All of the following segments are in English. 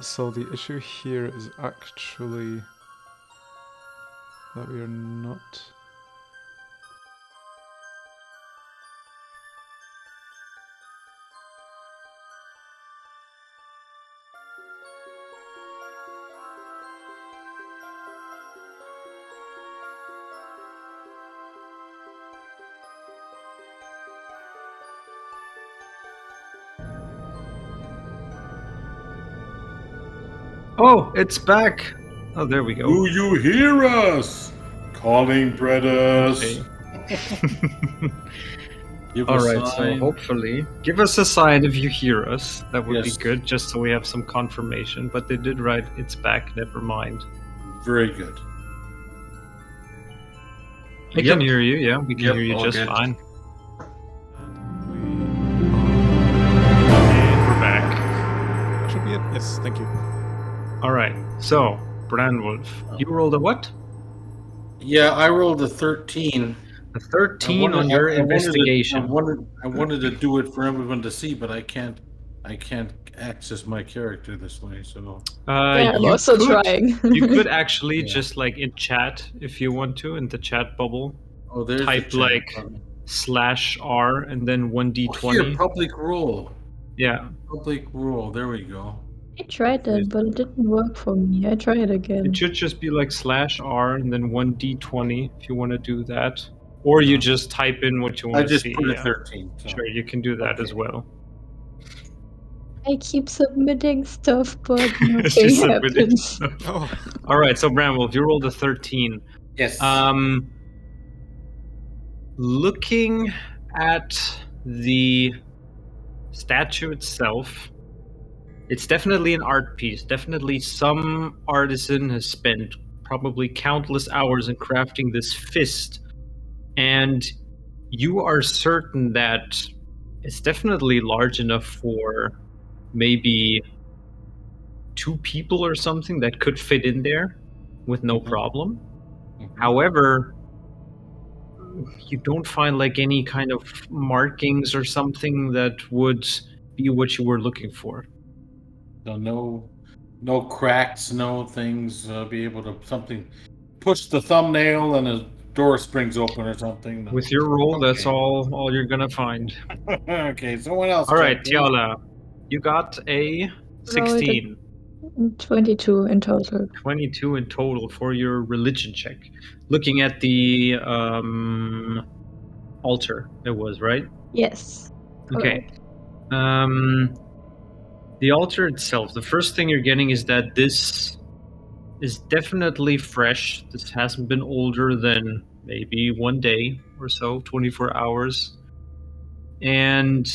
So the issue here is actually that we are not... Oh, it's back! Oh, there we go. Do you hear us? Calling brothers. All right, so hopefully, give us a sign if you hear us. That would Yes. be good, just so we have some confirmation. But they did write it's back. Never mind. Very good. I can hear you. Yeah, we can hear you all just good. fine. We And we're back. that should be it. Yes, thank you. All right. So, Brandwolf, you rolled a what? Yeah, I rolled a 13. A 13 on your investigation. I wanted to do it for everyone to see, but I can't access my character this way. So I'm also trying. You could actually Yeah. just like in chat, if you want to, in the chat bubble, there's type the like chat button. /R and then 1d20. Here, public roll. Yeah. Public roll. There we go. I tried that, but it didn't work for me. I try it again. It should just be like /R and then 1d20 if you want to do that. Or you just type in what you I want to just see. put a yeah. 13. So. Sure, you can do that as well. I keep submitting stuff, but It's nothing just submitting happens. stuff. Oh, All right, so Bramwolf, you rolled a 13. Yes. Looking at the statue itself, it's definitely an art piece. Definitely some artisan has spent probably countless hours in crafting this fist. And you are certain that it's definitely large enough for maybe 2 people or something that could fit in there with no problem. However, you don't find like any kind of markings or something that would be what you were looking for. So no cracks, no things. Be able to push the thumbnail and a door springs open or something. No. With your roll, that's Okay. all you're gonna find. Okay, someone else. All right, check, please. Tiala, you got a 16. 22 in total. 22 in total for your religion check. Looking at the altar, it was, right? Yes. Okay. The altar itself, the first thing you're getting is that this is definitely fresh. This hasn't been older than maybe 1 day or so, 24 hours. And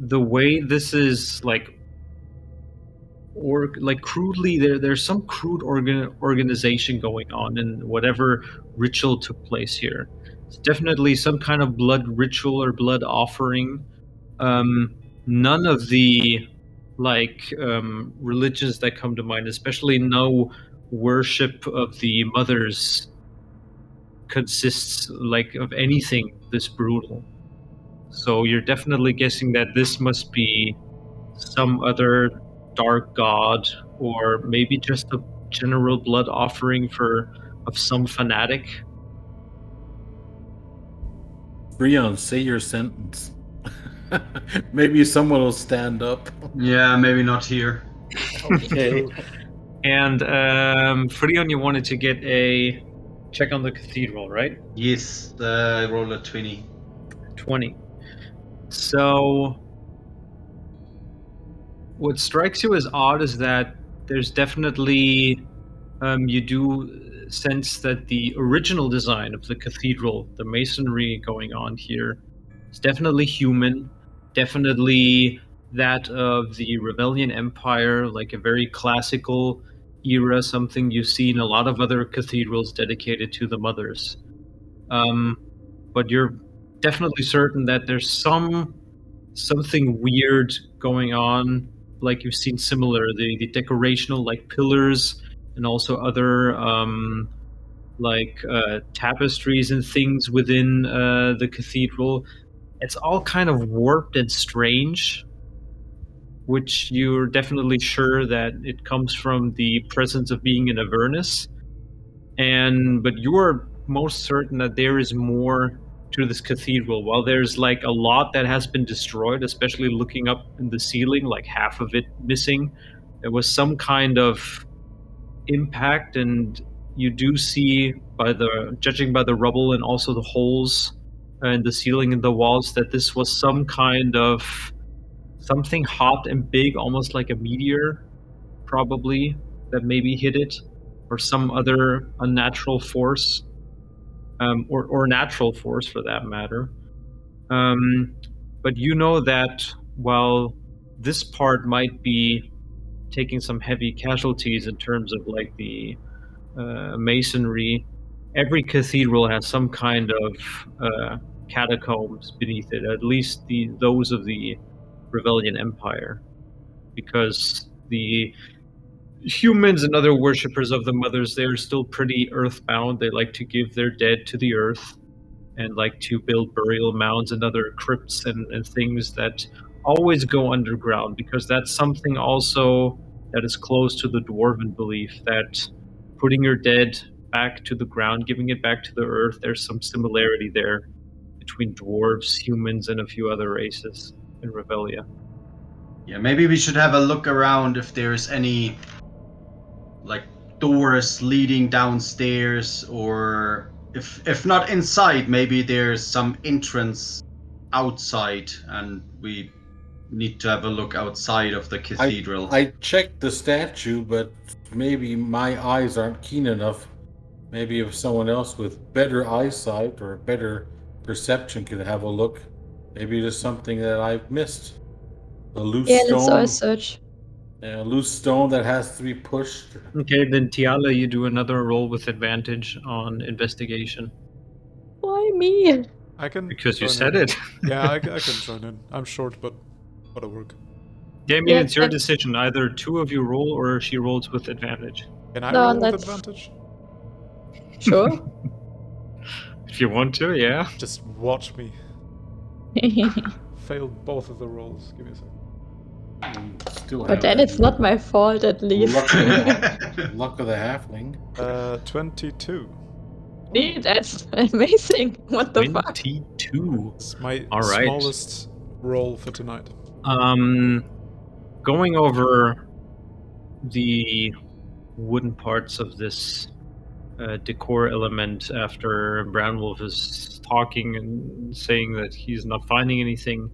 the way this is crudely, there's some crude organization going on in whatever ritual took place here. It's definitely some kind of blood ritual or blood offering. None of the religions that come to mind, especially no worship of the mothers, consists of anything this brutal. So you're definitely guessing that this must be some other dark god, or maybe just a general blood offering of some fanatic. Breon, say your sentence. Maybe someone will stand up. Yeah, maybe not here. Okay. And Freon, you wanted to get a check on the cathedral, right? Yes, I rolled a 20. 20. So what strikes you as odd is that there's definitely you do sense that the original design of the cathedral, the masonry going on here, is definitely human, definitely that of the Rebellion Empire, like a very classical era, something you see in a lot of other cathedrals dedicated to the mothers. But you're definitely certain that there's something weird going on, like you've seen similar, the decorational pillars and also other tapestries and things within the cathedral. It's all kind of warped and strange. which you're definitely sure that it comes from the presence of being in Avernus. But you're most certain that there is more to this cathedral. While there's like a lot that has been destroyed, especially looking up in the ceiling, like half of it missing, there was some kind of impact, and you do see, judging by the rubble and also the holes in the ceiling and the walls, that this was some kind of something hot and big, almost like a meteor, probably, that maybe hit it, or some other unnatural force, or natural force for that matter. But you know that while this part might be taking some heavy casualties in terms of like the masonry, every cathedral has some kind of catacombs beneath it, at least those of the Rebellion Empire, because the humans and other worshippers of the mothers, they're still pretty earthbound. They like to give their dead to the earth and like to build burial mounds and other crypts and things that always go underground, because that's something also that is close to the dwarven belief, that putting your dead back to the ground, giving it back to the earth, there's some similarity there between dwarves, humans, and a few other races in Revelia. Yeah, maybe we should have a look around if there's any like doors leading downstairs, or if not inside, maybe there's some entrance outside and we need to have a look outside of the cathedral. I checked the statue, but maybe my eyes aren't keen enough. Maybe if someone else with better eyesight or better perception could have a look, maybe there's something that I've missed. A loose Yeah, let's all stone. search. A loose stone that has to be pushed. Okay, then Tiala, you do another roll with advantage on investigation. Why me? I can. Because you join said in. it. Yeah, I can join in. I'm short, but that'll work. Yeah, I mean, Yeah, it's your that- decision. Either two of you roll, or she rolls with advantage. Can I No, roll with that's- advantage? Sure. If you want to, yeah. Just watch me. Failed both of the rolls. Give me a second. Still But have then that it's not my fault, at least. luck of the halfling. 22. See, that's amazing. What the fuck? 22. It's my All right. smallest roll for tonight. Going over the wooden parts of this decor element after Brown Wolf is talking and saying that he's not finding anything.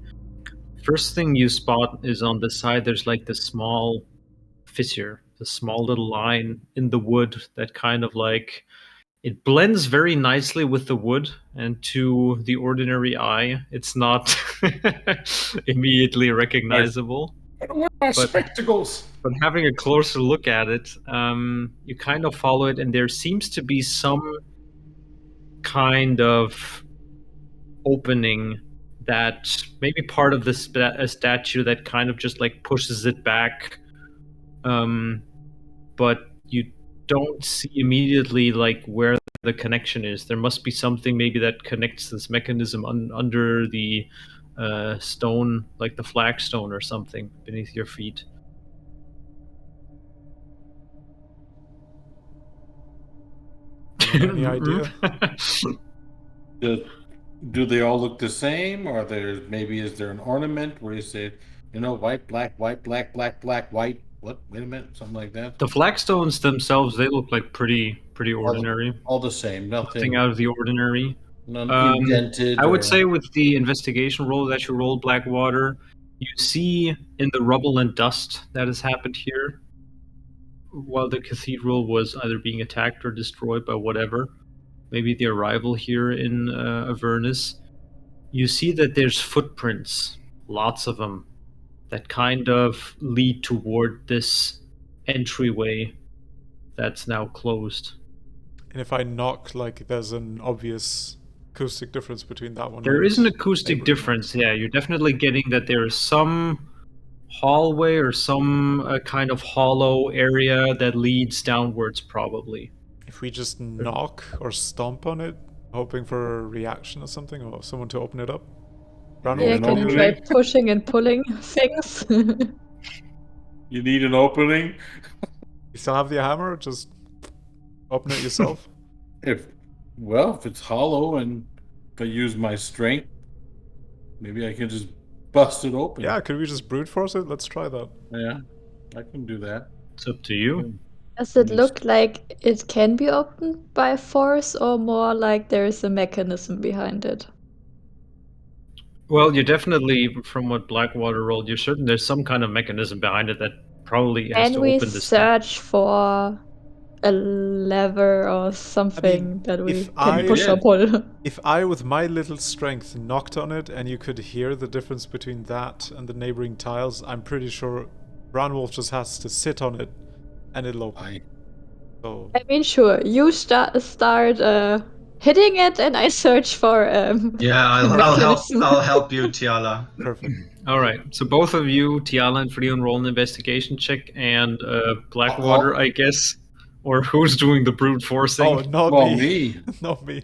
First thing you spot is on the side there's like this small fissure, the small little line in the wood that kind of like it blends very nicely with the wood, and to the ordinary eye it's not immediately recognizable. My spectacles. But having a closer look at it, you kind of follow it, and there seems to be some kind of opening that maybe part of the statue that kind of just like pushes it back. But you don't see immediately like where the connection is. There must be something maybe that connects this mechanism under the stone, like the flagstone or something beneath your feet. Any idea? Do they all look the same, or is there an ornament where you say, white, black, white, black, black, black, white? What? Wait a minute, something like that. The flagstones themselves, they look like pretty ordinary. All the same, Nothing out of the ordinary. None indented. I would say with the investigation roll that you rolled, Blackwater, you see in the rubble and dust that has happened here, while the cathedral was either being attacked or destroyed by whatever, maybe the arrival here in Avernus, you see that there's footprints, lots of them, that kind of lead toward this entryway that's now closed. And if I knock, like, there's an obvious acoustic difference between that one. There and is an acoustic neighboring difference, yeah. You're definitely getting that there is some hallway or some kind of hollow area that leads downwards, probably. If we just knock or stomp on it, hoping for a reaction or something, or someone to open it up. Brown Yeah, Wolf, can you try pushing and pulling things? You need an opening? You still have the hammer? Just open it yourself? If it's hollow and if I use my strength, maybe I can just bust it open. Yeah, could we just brute force it? Let's try that. Yeah, I can do that. It's up to you. Does it look like it can be opened by force or more like there is a mechanism behind it? Well, you're definitely, from what Blackwater rolled, you're certain there's some kind of mechanism behind it that probably has Can to we open this. search for a lever or something that we if can I- push or did. pull? If I, with my little strength, knocked on it and you could hear the difference between that and the neighboring tiles, I'm pretty sure Brown Wolf just has to sit on it and it'll open. So, I mean, sure. You start hitting it, and I search for Yeah, I'll help you, Tiala. perfect. All right. So both of you, Tiala and Freon, roll an investigation check, and Blackwater, I guess, or who's doing the brute forcing? Oh, not Well, me. me. Not me.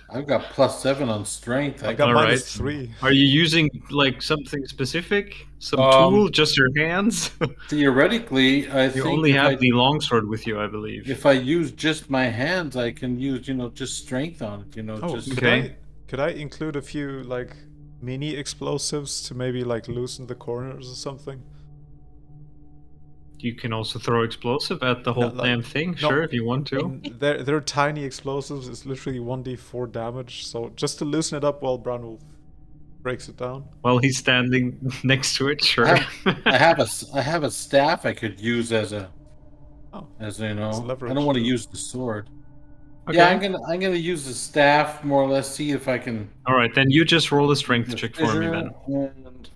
I've got +7 on strength. I got All right. -3. Are you using like something specific? Some Um, tool? Just your hands? Theoretically, I You think only if have the longsword with you, I believe. if I use just my hands, I can use just strength on it. Oh, just Okay. could I include a few like mini explosives to maybe like loosen the corners or something? You can also throw explosive at the whole like- damn thing, no. sure, if you want to. And they're tiny explosives. It's literally 1d4 damage. So just to loosen it up while Brown Wolf breaks it down. While he's standing next to it, sure. I have a staff I could use as a Oh, I leverage. don't want to use the sword. Okay. Yeah, I'm gonna use the staff more or less. See if I can. All right, then you just roll a strength check for me then. And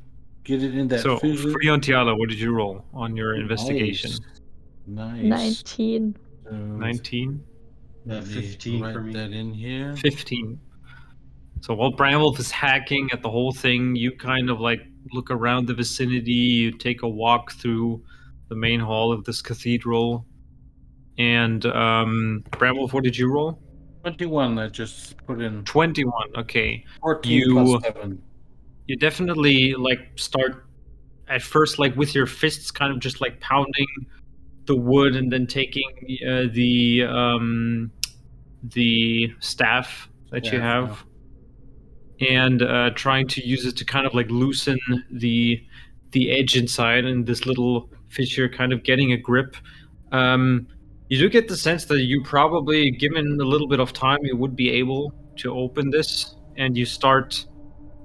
get it in that So, fissure. Freon Tiala, what did you roll on your investigation? Nice. 19. 19? Yeah, 15 write for me. that in here. 15. So while Bramwolf is hacking at the whole thing, you kind of like look around the vicinity, you take a walk through the main hall of this cathedral. And Bramwolf, what did you roll? 21. I just put in 21, okay. 14 You- plus 7. You definitely like start at first like with your fists kind of just like pounding the wood and then taking the staff that you Staff, have and trying to use it to kind of like loosen the edge inside and this little fissure kind of getting a grip. You do get the sense that you probably, given a little bit of time, you would be able to open this, and you start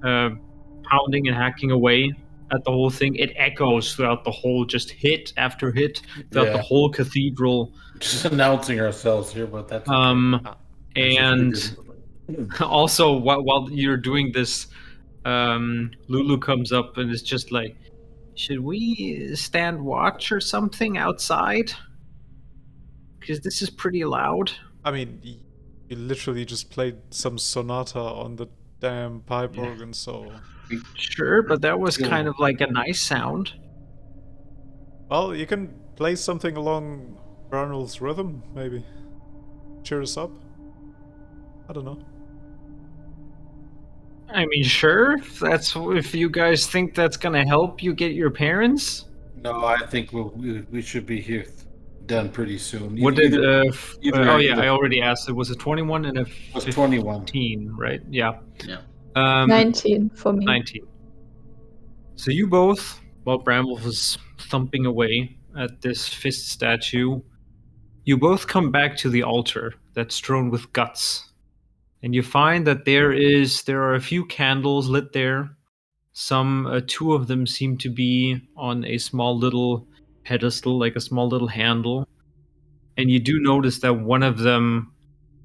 pounding and hacking away at the whole thing. It echoes throughout the whole, just hit after hit throughout the Yeah. whole cathedral. Just announcing ourselves here, but that's okay. And also while you're doing this, Lulu comes up and is just like, should we stand watch or something outside? Because this is pretty loud. I mean, you literally just played some sonata on the damn pipe organ, so. Sure, but that was kind of like a nice sound. Well, you can play something along Bernal's rhythm, maybe. Cheer us up. I don't know. I mean, sure. If you guys think that's gonna help you get your parents. No, I think we should be here done pretty soon. What did? either- I already asked. It was a 21 and a was 21. 15, right? Yeah. Yeah. 19 for me. 19. So you both, while Bramble was thumping away at this fist statue, you both come back to the altar that's strewn with guts. And you find that there are a few candles lit there. Some, two of them seem to be on a small little pedestal, like a small little handle. And you do notice that one of them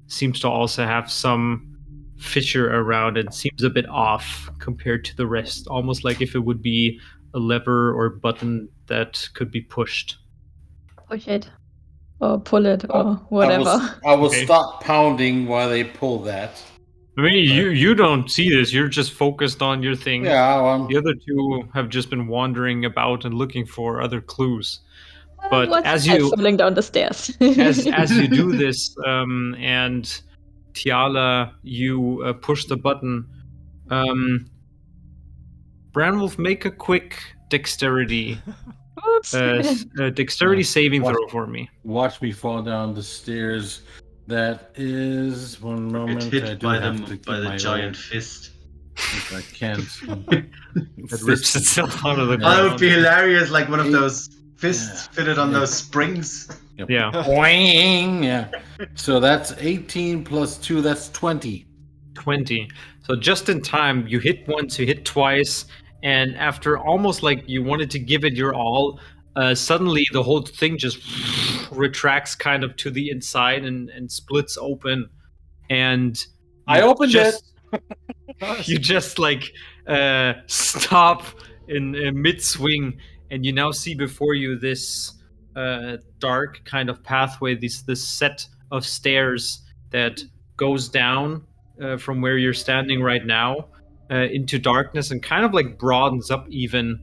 seems to also have some fissure around it. Seems a bit off compared to the rest, almost like if it would be a lever or button that could be pushed. Push it. Or pull it, or whatever. I will Okay. stop pounding while they pull that. I mean, you don't see this. You're just focused on your thing. Yeah, The other two have just been wandering about and looking for other clues. But Watch as that you falling down the stairs. as you do this, and Tiala, you push the button. Branwolf, make a quick dexterity Dexterity saving Watch- throw for me. Watch me fall down the stairs. That is one Get moment. I hit do by have to the keep my giant roll fist. if I can't. It rips itself out of the Yeah. That ground. would be hilarious, like one of Eight. those fists Yeah. fitted on Yeah. those springs. Yeah. Boing. Yeah. So that's 18 plus 2. That's 20. 20. So just in time, you hit once, you hit twice, and after almost like you wanted to give it your all, suddenly the whole thing just retracts kind of to the inside and splits open. And I opened it. Nice. You just like stop in mid swing, and you now see before you this dark kind of pathway, this set of stairs that goes down from where you're standing right now into darkness and kind of like broadens up even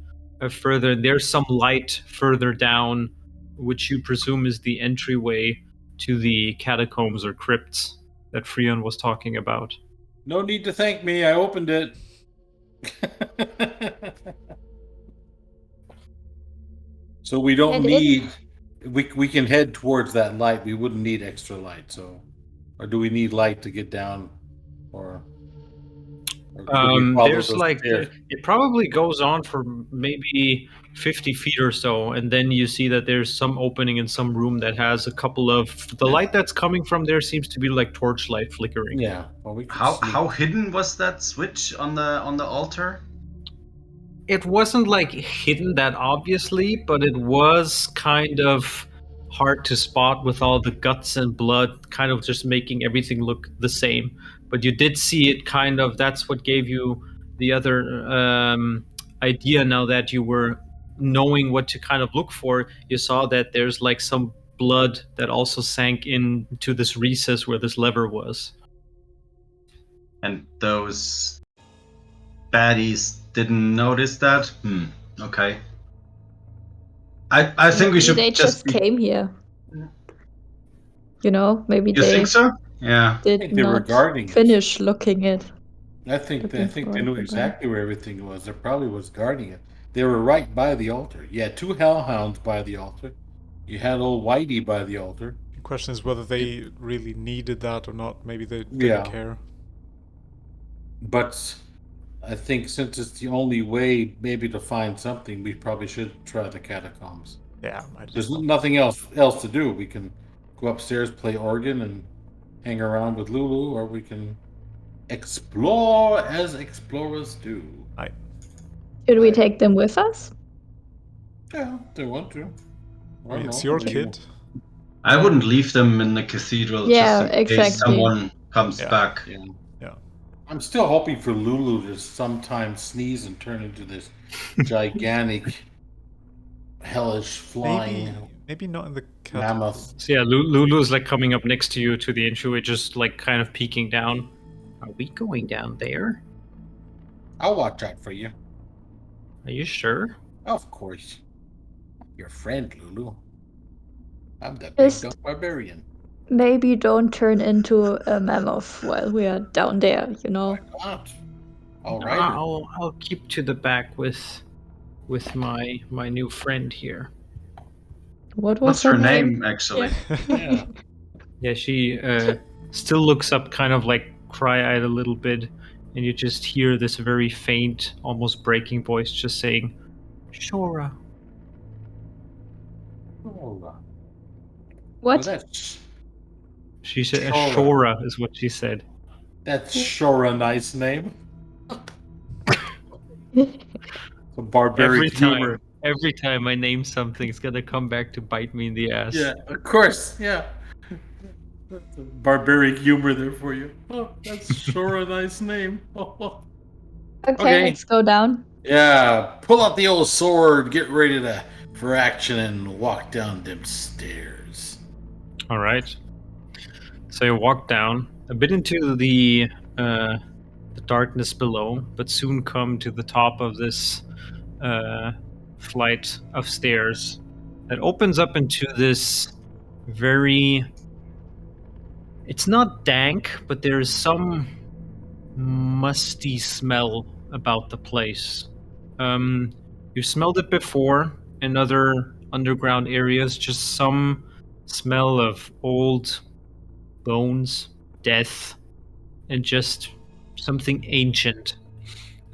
further. And there's some light further down, which you presume is the entryway to the catacombs or crypts that Freon was talking about. No need to thank me. I opened it. So we don't And need. We can head towards that light. We wouldn't need extra light. So, or do we need light to get down? Or could we follow There's those like stairs? it probably goes on for maybe 50 feet or so, and then you see that there's some opening in some room that has a couple of the light that's coming from there seems to be like torchlight flickering. Yeah. Well, we can sneak. How hidden was that switch on the altar? It wasn't like hidden that obviously, but it was kind of hard to spot with all the guts and blood kind of just making everything look the same. But you did see it kind of, that's what gave you the other idea now that you were knowing what to kind of look for. You saw that there's like some blood that also sank into this recess where this lever was. And those baddies didn't notice that? Okay. I think we Maybe should they just be... came here. You know, maybe You they think so? Yeah. did think they were not guarding it. finish looking it. I think Looking they for knew the exactly where everything was. There probably was guarding it. They were right by the altar. You had 2 hellhounds by the altar. You had old Whitey by the altar. The question is whether they really needed that or not. Maybe they didn't Yeah. care. But I think since it's the only way maybe to find something, we probably should try the catacombs. Yeah, might There's as well. nothing else to do. We can go upstairs, play organ, and hang around with Lulu, or we can explore as explorers do. Should we take them with us? Yeah, if they want to. I mean, it's your Maybe- kid. I wouldn't leave them in the cathedral Yeah, just in case exactly. someone comes Yeah. back. Yeah. Yeah. I'm still hoping for Lulu to sometime sneeze and turn into this gigantic, hellish flying Maybe not in the cat. mammoth. So yeah, Lulu's like coming up next to you to the entryway, just like kind of peeking down. Are we going down there? I'll watch out for you. Are you sure? Of course. Your friend, Lulu. I'm the big Just- dog barbarian. Maybe don't turn into a mammoth while we are down there, you know? Why not? All right. I'll keep to the back with my new friend here. What was What's her name, actually? Yeah. Yeah, she still looks up, kind of like cry-eyed a little bit, and you just hear this very faint, almost breaking voice just saying, "Shora." Oh, well, What? that's She said, Shora. "Shora" is what she said. sure a nice name. A barbaric humor. Every time I name something, it's gonna come back to bite me in the ass. Yeah, of course. Yeah. Barbaric humor there for you. Oh, that's sure a nice name. Okay, Okay. let's go down. Yeah, pull out the old sword, get ready for action, and walk down them stairs. All right. So you walk down a bit into the darkness below, but soon come to the top of this flight of stairs that opens up into this very. It's not dank, but there's some musty smell about the place. You smelled it before. and other underground areas, just some smell of old bones, death, and just something ancient.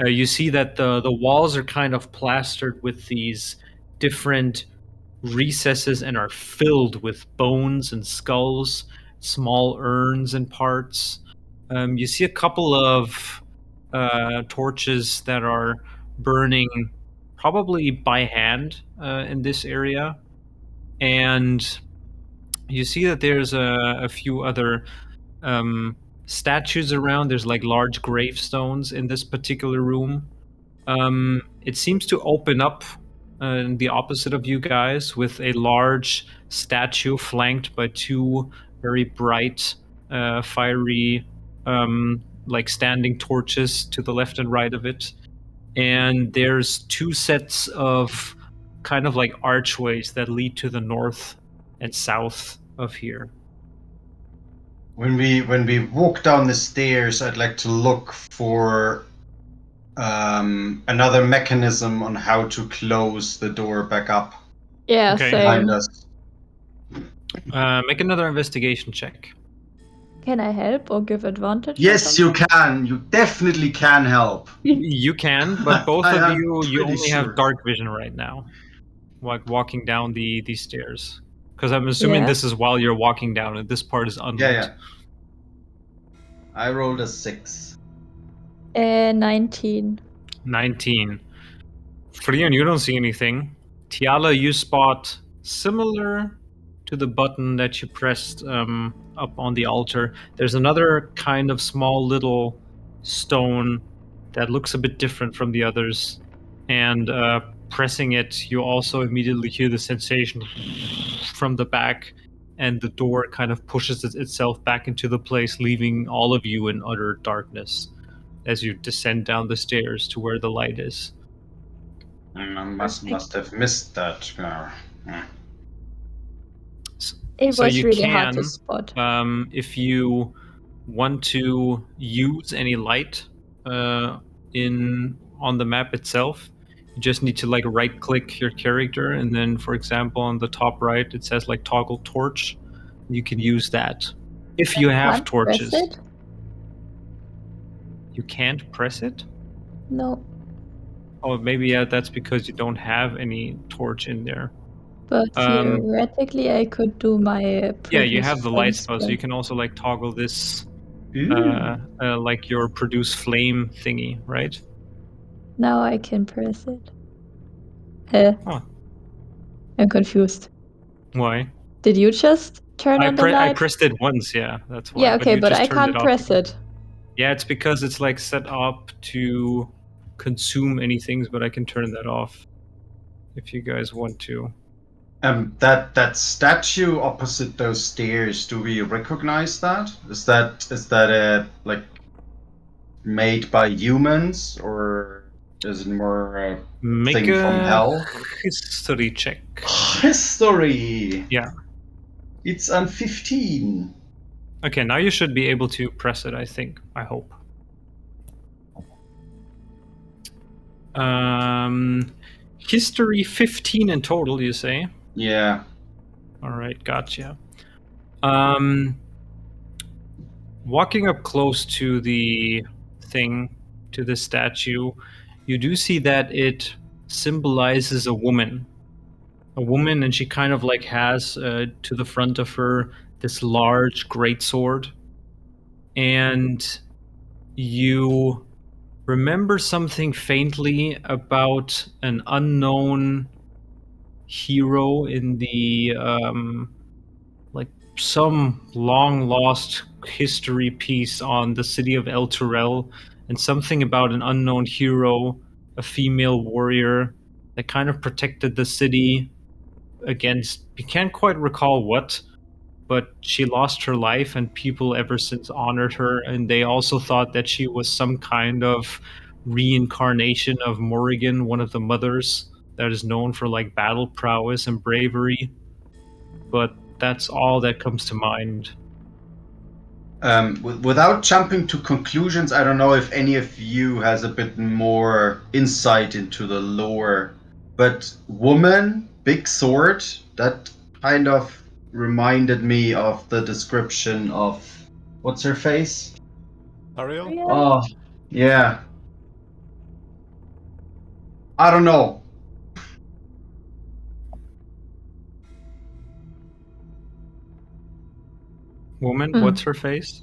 You see that the walls are kind of plastered with these different recesses and are filled with bones and skulls, small urns and parts. You see a couple of torches that are burning probably by hand in this area. And you see that there's a few other statues around. There's like large gravestones in this particular room. It seems to open up the opposite of you guys with a large statue flanked by two very bright, fiery, like standing torches to the left and right of it. And there's two sets of kind of like archways that lead to the north and south of here. When we walk down the stairs, I'd like to look for another mechanism on how to close the door back up Yeah, Okay. behind same. us. Make another investigation check. Can I help or give advantage? or Yes, you something? can. You definitely can help. You can, but both I of am you pretty only sure. have dark vision right now, like walking down these stairs. Because I'm assuming Yeah. this is while you're walking down, and this part is unlit. Yeah. I rolled a 6. 19. 19. Frion, you don't see anything. Tiala, you spot similar to the button that you pressed up on the altar. There's another kind of small little stone that looks a bit different from the others. And pressing it, you also immediately hear the sensation from the back, and the door kind of pushes itself back into the place, leaving all of you in utter darkness as you descend down the stairs to where the light is. I must have missed that. It So was you really hard to can, spot. if you want to use any light on the map itself, you just need to like right click your character, and then for example on the top right it says like toggle torch. You can use that if you have Can't torches. press it? You can't press it? No. Oh, maybe yeah, that's because you don't have any torch in there. But theoretically, I could do my Yeah, you have the light produce spell, so flame you can also like toggle this Ooh. like your produce flame thingy, right? Now I can press it. Huh. Huh. I'm confused. Why? Did you just turn on the I light? pressed it once, yeah, that's why. Yeah, okay, you but just I turned can't off press again. it. Yeah, it's because it's like set up to consume any things, but I can turn that off if you guys want to. That statue opposite those stairs, do we recognize that? Is that like made by humans, or is it more a Make thing from a hell? history check. History. Yeah. It's on 15. Okay, now you should be able to press it, I think. I hope. History 15 in total, you say? Yeah. Alright, gotcha. Walking up close to the thing, to the statue, you do see that it symbolizes a woman. A woman, and she kind of like has to the front of her this large greatsword. And you remember something faintly about an unknown hero in the like some long lost history piece on the city of El Turel, and something about an unknown hero, a female warrior that kind of protected the city against, you can't quite recall what, but she lost her life and people ever since honored her, and they also thought that she was some kind of reincarnation of Morrigan, one of the mothers that is known for like battle prowess and bravery. But that's all that comes to mind. Without jumping to conclusions, I don't know if any of you has a bit more insight into the lore But woman, big sword, that kind of reminded me of the description of what's her face? Ariel? Yeah. Oh, yeah. I don't know. Woman, Hmm. what's her face?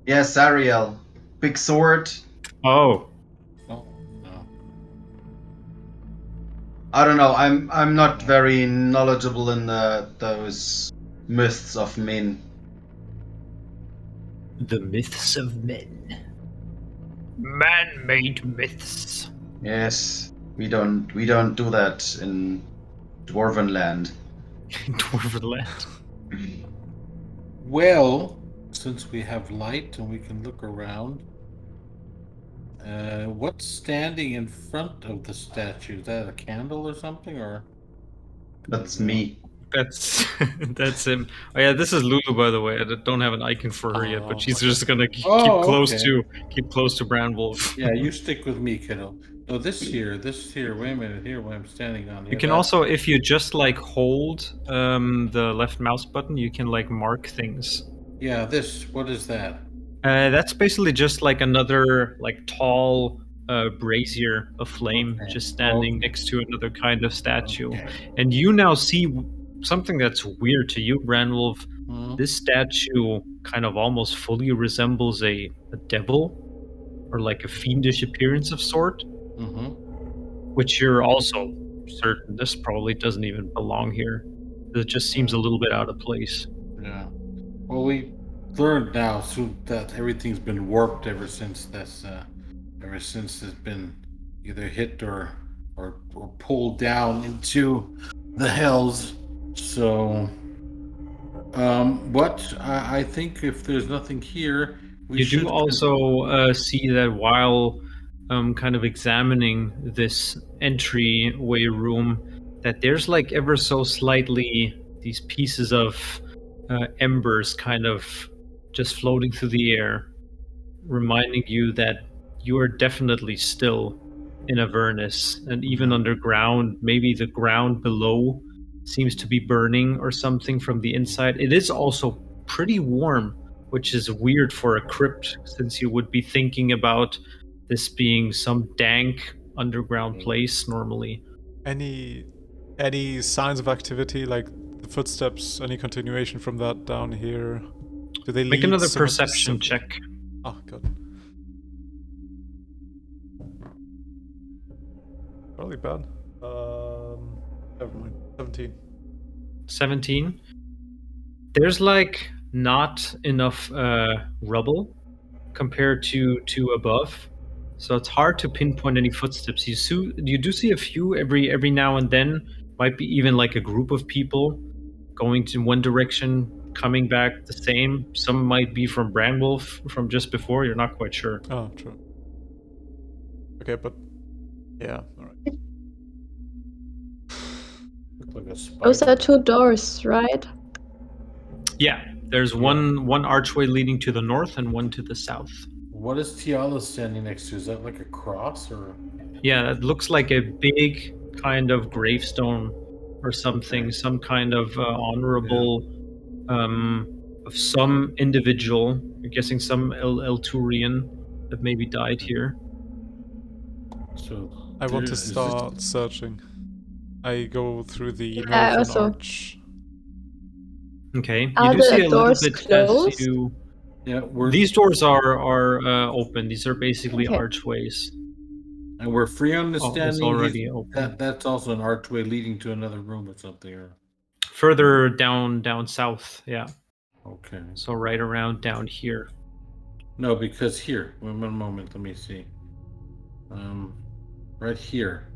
Yes, Ariel. Big sword. Oh, Oh, no. I don't know. I'm not very knowledgeable in those myths of men. the myths of men. Man-made myths. Yes, we don't do that in Dwarven land. Dwarvenland. Well, since we have light and we can look around, what's standing in front of the statue? Is that a candle or something, or? That's No. me. That's that's him. Oh yeah, this is Lulu, by the way. I don't have an icon for her yet, but Oh, she's okay. just gonna Oh, keep okay. close to Brandwolf. Yeah, you stick with me, kiddo. No, this here. Wait a minute. Here, where I'm standing on here. You can also, if you just like hold the left mouse button, you can like mark things. Yeah, this. What is that? That's basically just like another like tall brazier of flame Okay. just standing Okay. next to another kind of statue. Okay. And you now see something that's weird to you, Brandwolf. Hmm? This statue kind of almost fully resembles a devil or like a fiendish appearance of sort, Mm-hmm. which you're also certain this probably doesn't even belong here. It just seems a little bit out of place. Yeah. Well, we learned now soon that everything's been warped ever since this. Ever since it's been either hit or pulled down into the hells. So, what I think if there's nothing here, we You should. do also see that while kind of examining this entryway room, that there's like ever so slightly these pieces of embers kind of just floating through the air, reminding you that you are definitely still in Avernus, and even underground, maybe the ground below seems to be burning or something from the inside. It is also pretty warm, which is weird for a crypt, since you would be thinking about this being some dank underground place normally. Any signs of activity, like the footsteps, any continuation from that down here? Do they Make lead another somewhere perception specific? check. Oh god. Probably bad. Never mind. 17. 17. There's like not enough rubble compared to above, so it's hard to pinpoint any footsteps. You do see a few every now and then. Might be even like a group of people going to one direction, coming back the same. Some might be from Brandwolf from just before. You're not quite sure. Oh, true. Okay, but yeah, alright. Look like a spider. Those are two doors, right? Yeah, there's one archway leading to the north and one to the south. What is Tiala standing next to? Is that like a cross or? Yeah, it looks like a big kind of gravestone or something, Okay. some kind of honorable of some individual. I'm guessing some Elturian that maybe died here. So I want to is this- start searching. I go through the Yeah, northern also. arch. Okay, you Are do see the a little doors bit closed? as you. Yeah, These doors are open. These are basically Okay. archways. and we're free on the Oh, standing. it's already open. That's also an archway leading to another room or something. Or Further down south, yeah. okay. So right around down here. No, because here. One moment. Let me see. Right here.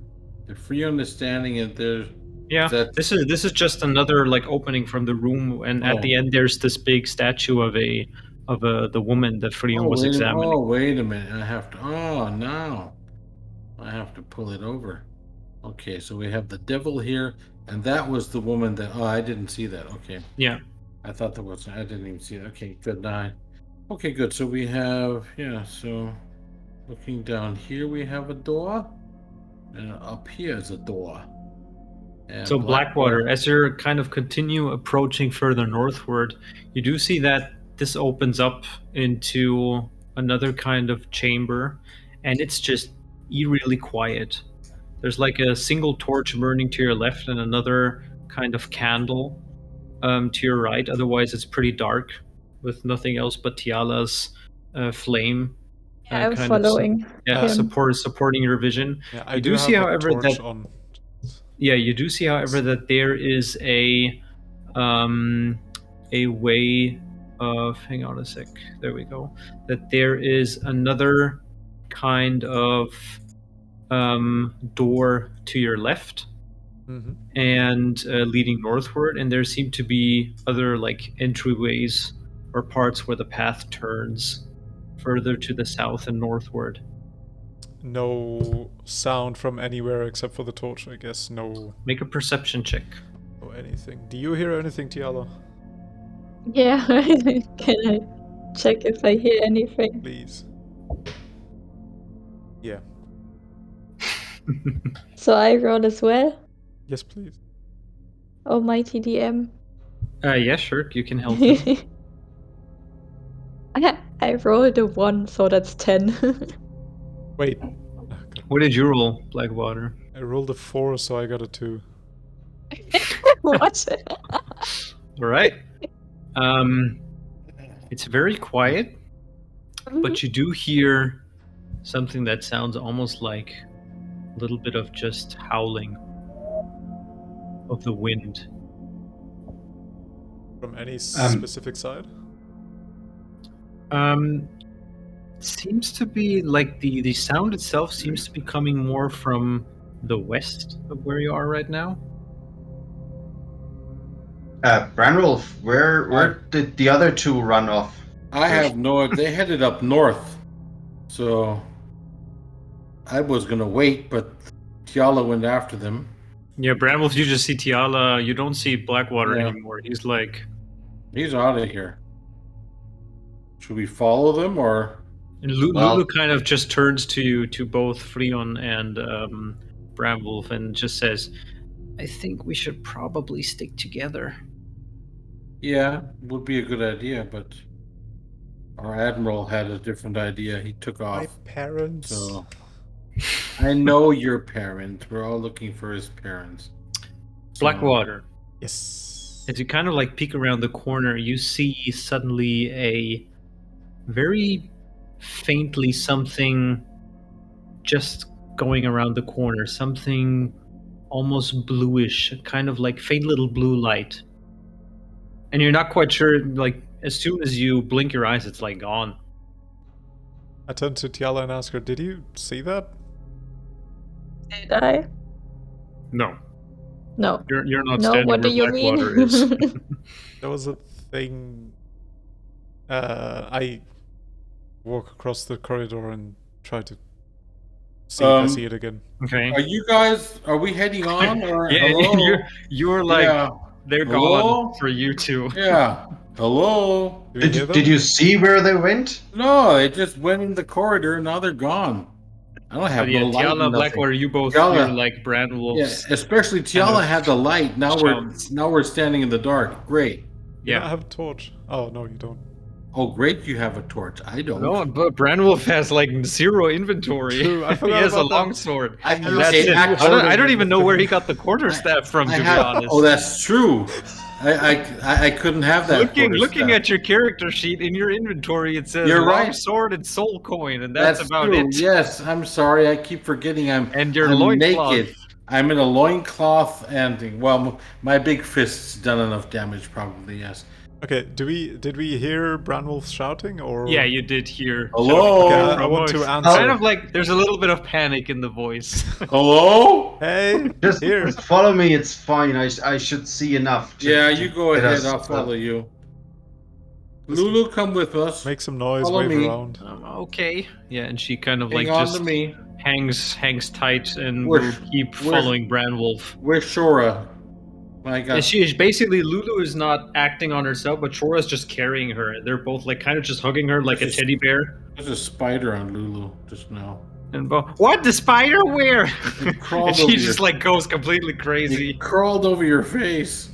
The free understanding, and there's. Yeah, That- this is just another like opening from the room, and at the end there's this big statue of the woman that Frion was examining. Oh, wait a minute. I have to. Oh, now. I have to pull it over. Okay, so we have the devil here, and that was the woman that. Oh, I didn't see that. Okay. Yeah. I thought there was. I didn't even see it. Okay, good. Okay, good. So we have. Yeah, so. Looking down here, we have a door. And up here is a door. And So Blackwater, as you kind of continue approaching further northward, you do see that this opens up into another kind of chamber, and it's just eerily quiet. There's like a single torch burning to your left and another kind of candle to your right. Otherwise, it's pretty dark with nothing else but Tiala's flame. I'm following him. Supporting your vision. Yeah, I You do do see, have a however, torch that on. yeah, you do see, however, that there is a way of. Hang on a sec. There we go. That there is another kind of door to your left, Mm-hmm. and leading northward, and there seem to be other like entryways or parts where the path turns further to the south and northward. No sound from anywhere except for the torch, I guess. No, Make a perception check. no anything. Do you hear anything, Tiala? Yeah, can I check if I hear anything? Please. Yeah. So I roll as well? Yes, please. Almighty DM. Yeah, sure, you can help him. I rolled a 1, so that's 10. Wait. What did you roll, Blackwater? I rolled a 4, so I got a 2. What? All right. It's very quiet, but you do hear something that sounds almost like a little bit of just howling of the wind. From any specific side? Seems to be like the sound itself seems to be coming more from the west of where you are right now. Branwolf, where did the other two run off? I have no. They headed up north, so I was gonna wait, but Tiala went after them. Yeah, Bramwolf, you just see Tiala. You don't see Blackwater Yeah. anymore. He's like, He's out of here. Should we follow them or? and Well- Lulu kind of just turns to both Freon and Bramwolf and just says, "I think we should probably stick together." Yeah, would be a good idea, but our admiral had a different idea. He took My off. parents. So I know your parent. We're all looking for his parents. So- Blackwater. Yes. As you kind of like peek around the corner, you see suddenly a very faintly something just going around the corner. Something almost bluish, kind of like faint little blue light. And you're not quite sure, like, as soon as you blink your eyes, it's like gone. I turn to Tiala and ask her, did you see that? Did I? No, No. you're not No, standing what do where you Blackwater mean? is. There was a thing. I walk across the corridor and try to see if I see it again. Okay. Are you guys? Are we heading on or Yeah, hello? you're like, Yeah. they're Hello? gone for you two. Yeah. Hello. Do you hear them? Did you see where they went? No, they just went in the corridor. Now they're gone. I don't have But yeah, no light. Tiala, nothing. Blackwater, you both Tiala. hear like Yeah, Brandwolf's. especially Tiala had the light. Now shouts. we're standing in the dark. Great. You don't Yeah. have a torch. Oh, no, you don't. Oh, great! You have a torch. I don't. No, but Brandwolf has like 0 inventory. True, I he forgot has a about that. longsword. I, And that's okay, it. actually- I don't even know where he got the quarterstaff from, to be honest. Oh, that's true. I couldn't have that. looking quarterstaff. at your character sheet in your inventory, it says You're right. longsword and soul coin, and that's about true. it. Yes, I'm sorry. I keep forgetting. And your I'm loincloth. naked. I'm in a loincloth, and well, my big fist's done enough damage. Probably yes. Okay, did we hear Branwolf shouting or? Yeah, you did hear. Hello? shouting Okay, from I want to voice. answer. Kind of like there's a little bit of panic in the voice. Hello? Hey, Just here. follow me. It's fine. I should see enough. Yeah, you go get ahead. us- I'll follow you. Lulu, come with us. Make some noise, Follow wave me. around. Okay. Yeah, and she kind of Hang like on just to me. hangs tight and We're- will keep we're- following Branwolf. Where's Shora? My God. And she is basically, Lulu is not acting on herself, but Chora's just carrying her. They're both like kind of just hugging her like a Just- teddy bear. There's a spider on Lulu just now. And what? The spider? Where? It crawled And she over just your- like goes completely crazy. It crawled over your face.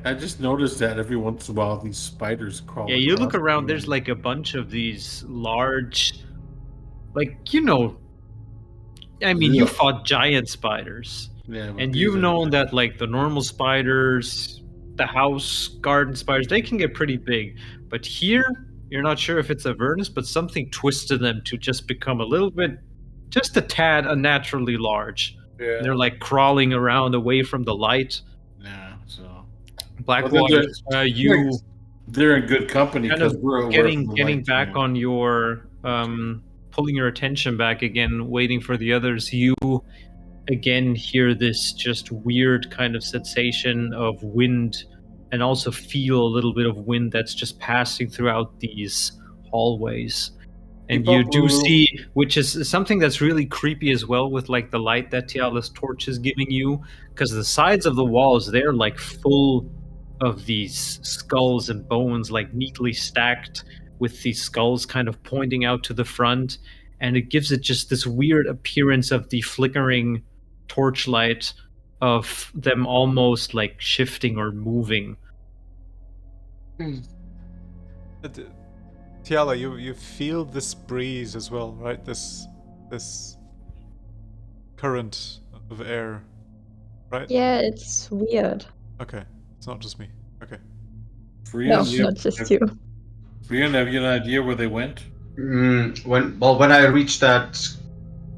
I just noticed that every once in a while these spiders crawl. Yeah, you look across around. me. There's like a bunch of these large, like you know. I mean, you Yeah. fought giant spiders, Yeah, but and these you've are- known that like the normal spiders, the house garden spiders, they can get pretty big. But here, you're not sure if it's Avernus, but something twisted them to just become a little bit, just a tad unnaturally large. Yeah. They're like crawling around away from the light. Yeah, so Blackwater, you they're in good company kind because of we're getting from the light, back yeah. on your pulling your attention back again, waiting for the others. You again hear this just weird kind of sensation of wind, and also feel a little bit of wind that's just passing throughout these hallways. And Keep you up, do Lulu. see, which is something that's really creepy as well, with like the light that Tiala's torch is giving you, because the sides of the walls, they're like full of these skulls and bones, like neatly stacked, with these skulls kind of pointing out to the front, and it gives it just this weird appearance of the flickering torchlight of them almost like shifting or moving. Tiala, you feel this breeze as well, right? This current of air, right? Yeah, it's weird. Okay, it's not just me. Okay. No, Frian, not just you. Frian, have you an idea where they went? When I reach that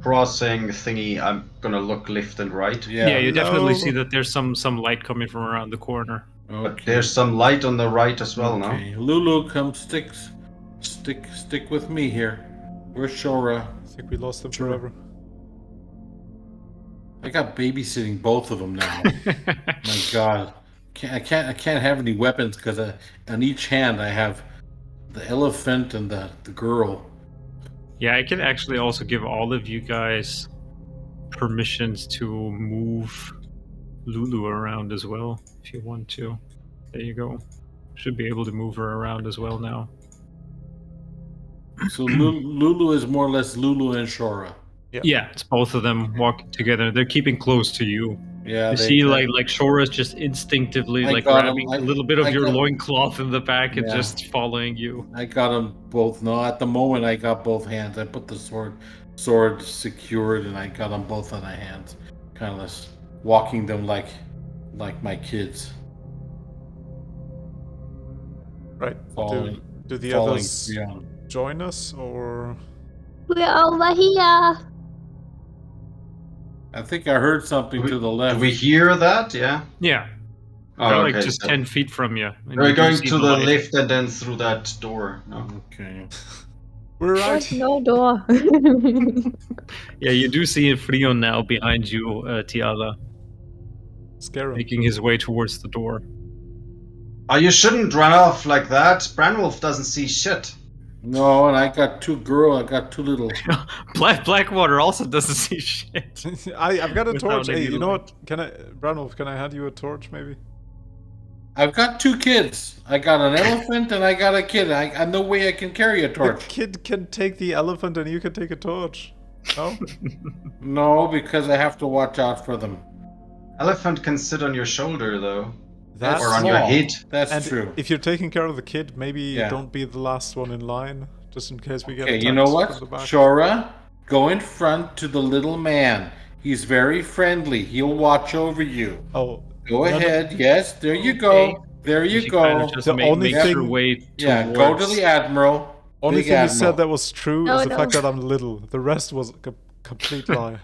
crossing thingy, I'm gonna look left and right. Yeah, you definitely Hello. see that there's some light coming from around the corner. But Okay. there's some light on the right as well, Okay, Lulu, come stick with me here. Where's Shora? I think we lost them Sure. forever. I got babysitting both of them now. My God, I can't have any weapons because on each hand I have the elephant and the girl. Yeah, I can actually also give all of you guys permissions to move Lulu around as well, if you want to. There you go. Should be able to move her around as well now. So Lulu is more or less Lulu and Shora. Yeah, it's both of them walking together. They're keeping close to you. Yeah, You see, like Shora's just instinctively I like got 'em. grabbing a little bit of I your got- loincloth in the back and Yeah. just following you. I got them both. No, at the moment I got both hands. I put the sword secured, and I got them both on my hands, kind of walking them like my kids. Right. Falling- Do the falling others down. join us, or We're over here. I think I heard something to the Do left. we hear that? Yeah. Yeah, Oh, they're okay. like just so 10 feet from you. and we're you do going see to the light. left and then through that door. No. Okay. we're right? There's no door. Yeah, you do see Frion now behind you, Tiala, Scare him. making his way towards the door. Oh, you shouldn't run off like that. Branwolf doesn't see shit. No, and I got two little. Blackwater also doesn't see shit. I've got a Without torch. Hey, any you know light. what? Branwolf, can I hand you a torch, maybe? I've got two kids. I got an elephant and I got a kid. I no way I can carry a The torch. kid can take the elephant and you can take a torch. No? No, because I have to watch out for them. Elephant can sit on your shoulder though. That's Or on your small. head. That's and true. if you're taking care of the kid, maybe Yeah. don't be the last one in line, just in case we get Okay, attacked you know what? from the back. Shora, go in front to the little man. He's very friendly. He'll watch over you. Oh, Go no, no. ahead. Yes, there you Okay. go. There you She go. kind of just The only makes her thing- way Yeah, towards... go to the admiral. only Big thing you Admiral. said that was true No, is the no. fact that I'm little. The rest was a complete lie.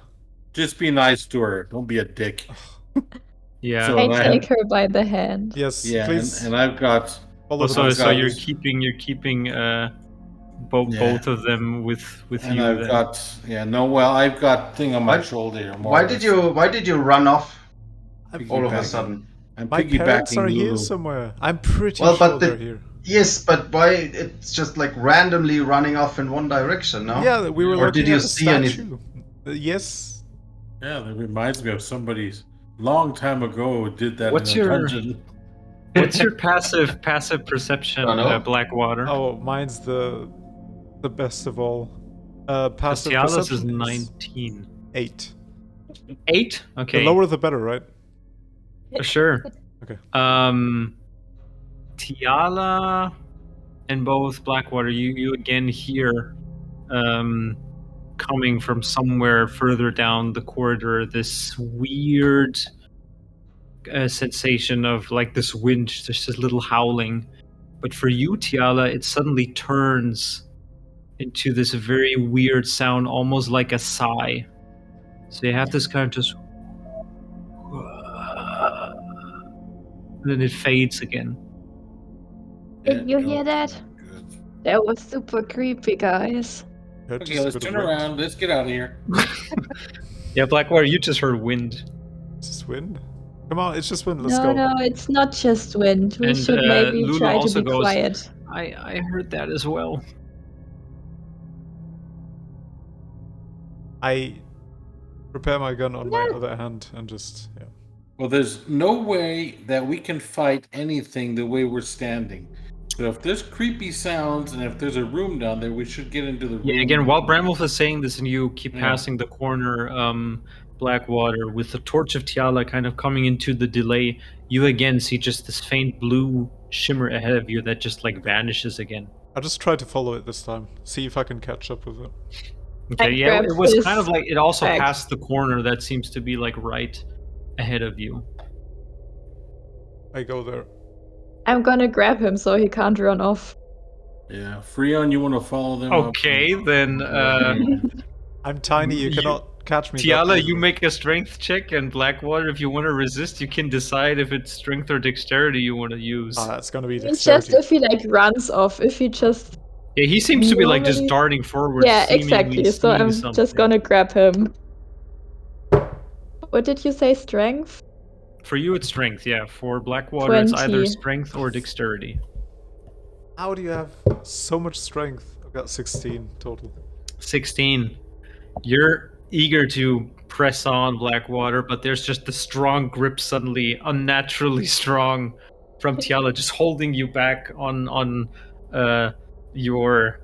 Just be nice to her. Don't be a dick. Yeah. So- I I take her by the hand. Yes, Yeah, please and I've got. follow the So I've bus. got- you're keeping Yeah. both of them with And you. I've then. got. Yeah, no, well, I've got thing on my Why- shoulder here. more Why or did less. you run off I'm- all of a Piggybacking. sudden? I'm My parents piggybacking are here Lulu. somewhere. I'm pretty Well, sure but the- they're here. Yes, but why it's just like randomly running off in one direction, no? Yeah, we were Or looking did you at the see statue. anything? Yes. Yeah, that reminds me of somebody's long time ago who did that What's in a your- dungeon. What's your passive perception, I don't know. Blackwater? Oh, mine's the best of all. Passive Tiala's is perception 19. 8. 8? Okay. The lower the better, right? For sure. Okay. Tiala and both Blackwater, you again hear coming from somewhere further down the corridor this weird sensation of like this wind, just this little howling. But for you, Tiala, it suddenly turns into this very weird sound, almost like a sigh. So you have this kind of just, and then it fades again. Did you hear that? Good. That was super creepy, guys. Yeah, Okay, just a let's bit of turn wind. around. Let's get out of here. Yeah, Blackwater, you just heard wind. It's just wind. Come on, it's just wind. Let's No, go. no, it's not just wind. We And, should maybe Lulu try to also be goes, quiet. I heard that as well. I prepare my gun on my other hand and just Well, there's no way that we can fight anything the way we're standing. So if there's creepy sounds and if there's a room down there, we should get into the room. Yeah, again, while Bramwolf is saying this and you keep Yeah. passing the corner, Blackwater, with the torch of Tiala kind of coming into the delay, you again see just this faint blue shimmer ahead of you that just like vanishes again. I'll just try to follow it this time. See if I can catch up with it. Okay, I yeah, grabbed it was his kind of like it also bag. passed the corner that seems to be like right ahead of you. I go there. I'm gonna grab him so he can't run off. Yeah, Freon, you want to follow them? Okay, up? then I'm tiny, you cannot catch me. that Tiala, you easily. make a strength check, and Blackwater, if you want to resist, you can decide if it's strength or dexterity you want to use. It's gonna be It's just dexterity. if he like runs off, if he just Yeah, he seems to be like just normally- darting forward. yeah, seemingly exactly. So seeing I'm something. just gonna grab him. What did you say? Strength? For you, it's strength. Yeah. For Blackwater, it's either 20. strength or dexterity. How do you have so much strength? I've got 16 total. 16. You're eager to press on, Blackwater, but there's just the strong grip suddenly, unnaturally strong, from Tiala, just holding you back on your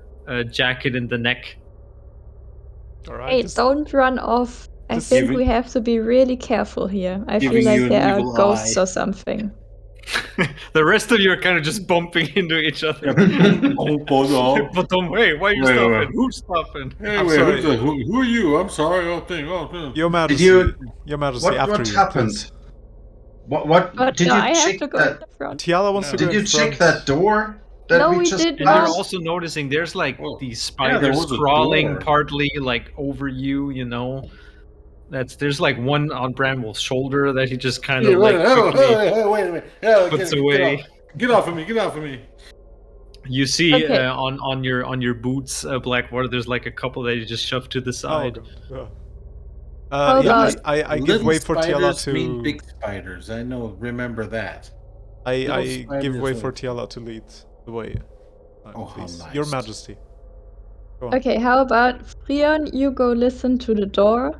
jacket in the neck. Alright. Hey, just- don't run off. I just think giving- we have to be really careful here. I feel Giving you like an there are evil ghosts eye. or something. The rest of you are kind of just bumping into each other. Oh, no. But don't wait, why are you Wait, stopping? wait. Who's stopping? Hey, I'm wait, sorry. who are you? I'm sorry. Oh, thing. Oh, Your Majesty. you- Your Majesty, after What you. happened? please. What But did no, you I have check to go that? in the front. Tiala wants to go Did you in check front. that door that No, we just did And not. you're passed? also noticing there's like Oh, these yeah, there spiders was a crawling door. partly like over you, you know. There's like one on Bramwell's shoulder that he just kind Yeah, of wait, like oh, quickly wait a minute. Yeah, puts get away. off. Get off of me. Get off of me. You see Okay. on your boots, Blackwater, there's like a couple that you just shove to the Oh, side. God. Yeah. How Yeah, about- I give Little way for Tiala spiders mean to. big spiders. I know. Remember that. I little give way spiders for are- Tiala to lead the way. Oh, how Please. nice. Your Majesty. Go on. Okay, how about Freon, you go listen to the door,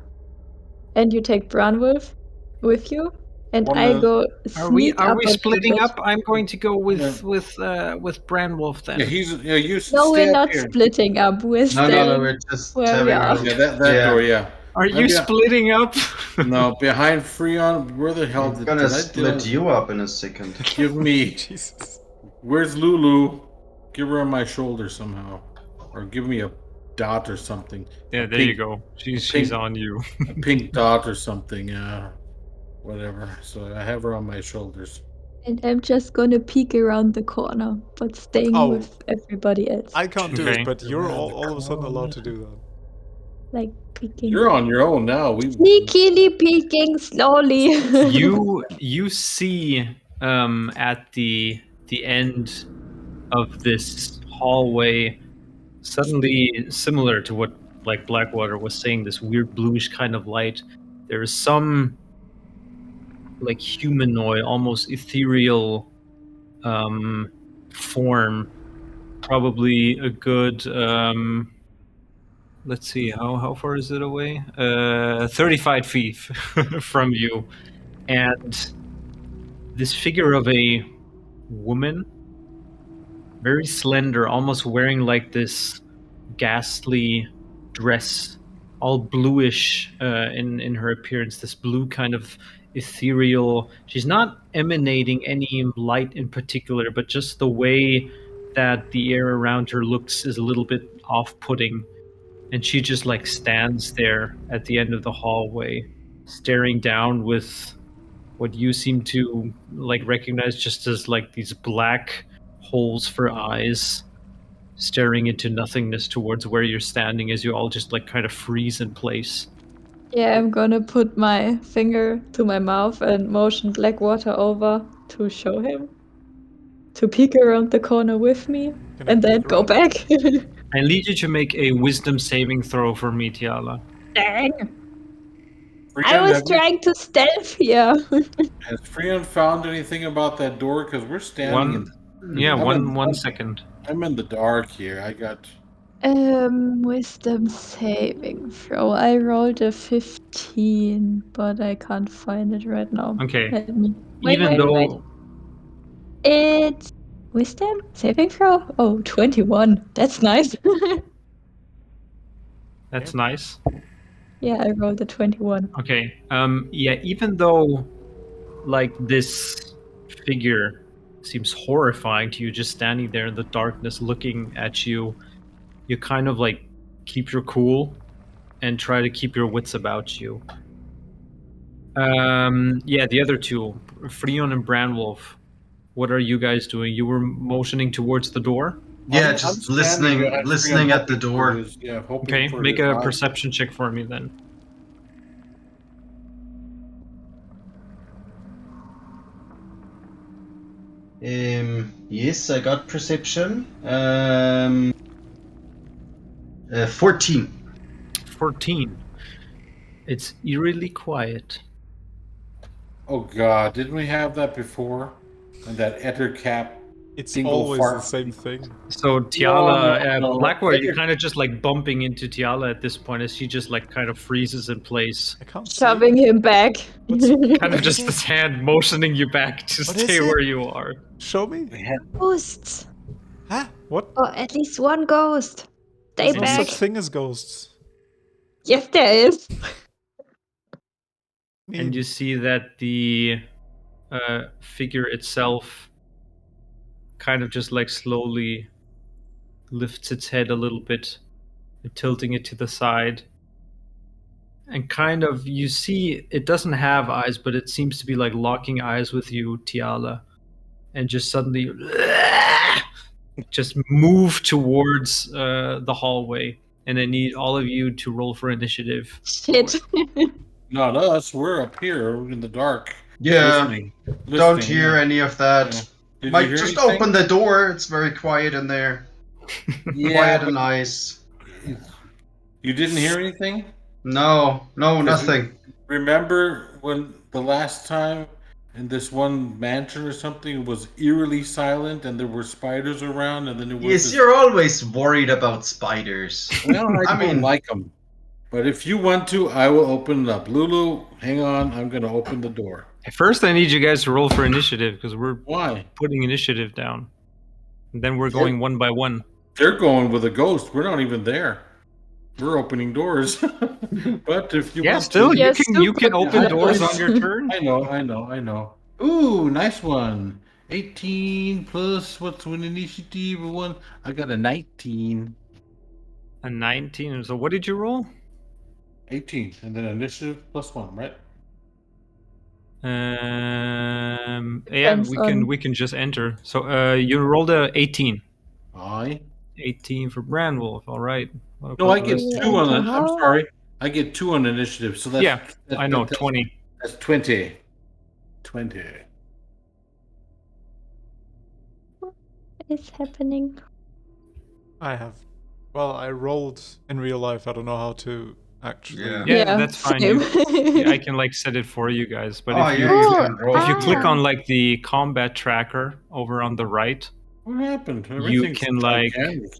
and you take Branwolf with you, and I Wanna- go Are we sneak up a little splitting bit. up? I'm going to go with Yeah. with Branwolf then. Yeah, you No, stay we're up not here. splitting up. We're No, staying. we're just where having we a are. look. Yeah, that Yeah. door. Yeah. Are you Maybe splitting up? No, behind Freon. Where the hell I'm gonna did I split you up in a second. Give me. Jesus. Where's Lulu? Give her on my shoulder somehow, or give me a dot or something. Yeah, A there pink- you go. She's pink- on you. A pink dot or something. Yeah, whatever. So I have her on my shoulders. And I'm just gonna peek around the corner, but staying Oh. with everybody else. I can't do Okay. it, but you're Around the all of a sudden allowed to do that. Like peeking. You're on your own now. Sneakily peeking slowly. you see at the end of this hallway, suddenly similar to what like Blackwater was saying, this weird bluish kind of light. There is some like humanoid, almost ethereal form, probably a good let's see, how far is it away? 35 feet from you. And this figure of a woman, very slender, almost wearing like this ghastly dress, all bluish in her appearance. This blue kind of ethereal. She's not emanating any light in particular, but just the way that the air around her looks is a little bit off-putting. And she just like stands there at the end of the hallway, staring down with what you seem to like recognize just as like these black holes for eyes, staring into nothingness towards where you're standing as you all just like kind of freeze in place. Yeah, I'm gonna put my finger to my mouth and motion Blackwater over to show him to peek around the corner with me Can I and then peek go around? back. I need you to make a wisdom saving throw for me, Tiala. Dang! I Freon, was trying to stealth here. has Freon found anything about that door? Because we're standing in. One second. I'm in the dark here. I got. Wisdom saving throw. I rolled a 15, but I can't find it right now. Okay. Let me. Even though Wait. It's wisdom saving throw? Oh, 21. That's nice. that's nice. Yeah, I rolled a 21. Okay. Yeah, even though like this figure seems horrifying to you just standing there in the darkness looking at you, you kind of like keep your cool and try to keep your wits about you. Yeah, the other two, Freon and Branwolf, what are you guys doing? You were motioning towards the door? Yeah, I'm just standing listening at the hoping door. for his- yeah, hoping Okay, for make his a eye. perception check for me then. Yes, I got perception. 14. 14. It's eerily quiet. Oh God! Didn't we have that before? And that Ettercap. It's Dingle always fart. the same thing. So Tiala, No. Blackwater, you're kind of just like bumping into Tiala at this point as she just like kind of freezes in place. I can't see. Shoving him back. What's- Kind of What just is this it? hand motioning you back to What is stay it? where you are. Show me. We had Ghosts. Huh? What? Or at least one ghost. Stay There's no back. such thing as ghosts. Yes, there is. And you see that the figure itself kind of just like slowly lifts its head a little bit, tilting it to the side. And kind of, you see, it doesn't have eyes, but it seems to be like locking eyes with you, Tiala. And just suddenly, just move towards the hallway. And I need all of you to roll for initiative. Shit. not us. We're up here in the dark. Yeah, Listening. don't hear any of that. Yeah. Did you Might hear just anything? open the door. It's very quiet in there. Yeah, Quiet but and nice. you didn't hear anything? No, nothing. Remember when the last time in this one mansion or something it was eerily silent and there were spiders around and then it was Yes, this- you're always worried about spiders. Well, I I don't mean- like them. But if you want to, I will open it up. Lulu, hang on. I'm going to open the door. First, I need you guys to roll for initiative because we're Why? putting initiative down. And then we're going one by one. They're going with a ghost. We're not even there. We're opening doors. But if you Yeah, want still, to, Yeah, you can stupid. open Yeah, doors please. on your turn. I know. Ooh, nice one. 18 plus what's an initiative? One. I got a 19. A 19. So what did you roll? 18, and then initiative plus 1, right? Yeah, Depends we can just enter. So you rolled a 18. Aye. 18 for Brandwolf. All right. No, I get Yeah, 2 on it. I'm how? sorry. I get 2 on initiative, so that's Yeah, I know, that's 20. That's 20. 20. What is happening? I have. Well, I rolled in real life. I don't know how to actually. Yeah. Yeah, that's fine. same. Yeah, I can like set it for you guys. But Oh, if you yeah, you Oh, can roll. if you click Ah. on like the combat tracker over on the right, What happened? You Everything's can, like, gigantic.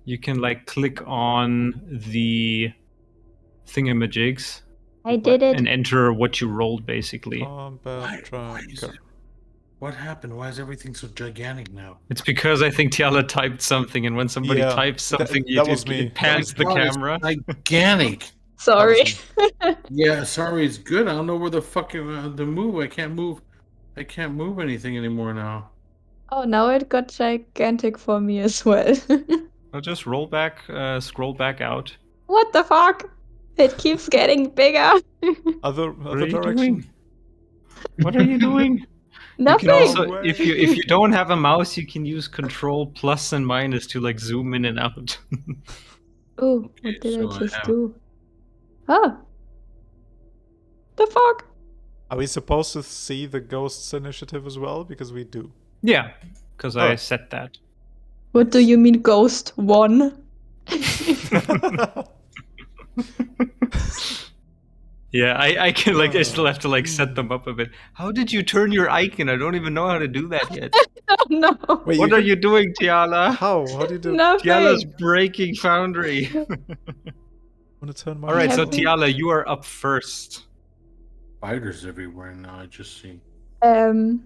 you can like click on the thingamajigs I did it. and enter what you rolled basically. Combat Why is tracker. it- What happened? Why is everything so gigantic now? It's because I think Tiala typed something, and when somebody Yeah, types something, that was me. it pans the God, it's camera. gigantic. Sorry. Yeah, sorry, it's good. I don't know where the fuck to move. I can't move. I can't move anything anymore now. Oh, now it got gigantic for me as well. I'll just roll back, scroll back out. What the fuck? It keeps getting bigger. Other What are you direction. doing? What are you doing? You Nothing. can also, No if way. you don't have a mouse, you can use Control plus and minus to like zoom in and out. Oh, Okay, what did so I I just have- do? Ah. The fuck? Are we supposed to see the ghosts initiative as well? Because we do. Yeah, because I Oh. set that. What do you mean, Ghost 1? Yeah, I can like I still have to like set them up a bit. How did you turn your icon? I don't even know how to do that yet. Oh no. Wait, What you are can- you doing, Tiala? How do you do? Tiala's Nothing. breaking Foundry. I want to turn my. All right, so have to- Tiala, you are up first. spiders everywhere now. I just see. Oh,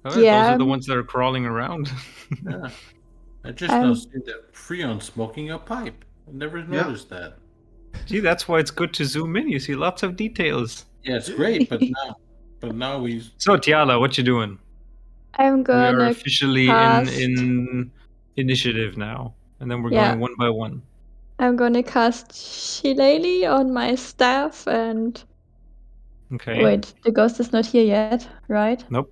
Those Yeah. are the ones that are crawling around. Yeah. I just now see that Freon smoking a pipe. I never noticed that. See, that's why it's good to zoom in. You see lots of details. Yeah, it's great, but now we. So Tiala, what you doing? I'm We are gonna officially cast- in initiative now, and then we're Yeah. going one by one. I'm gonna cast Shillelagh on my staff and Okay. wait, the ghost is not here yet, right? Nope.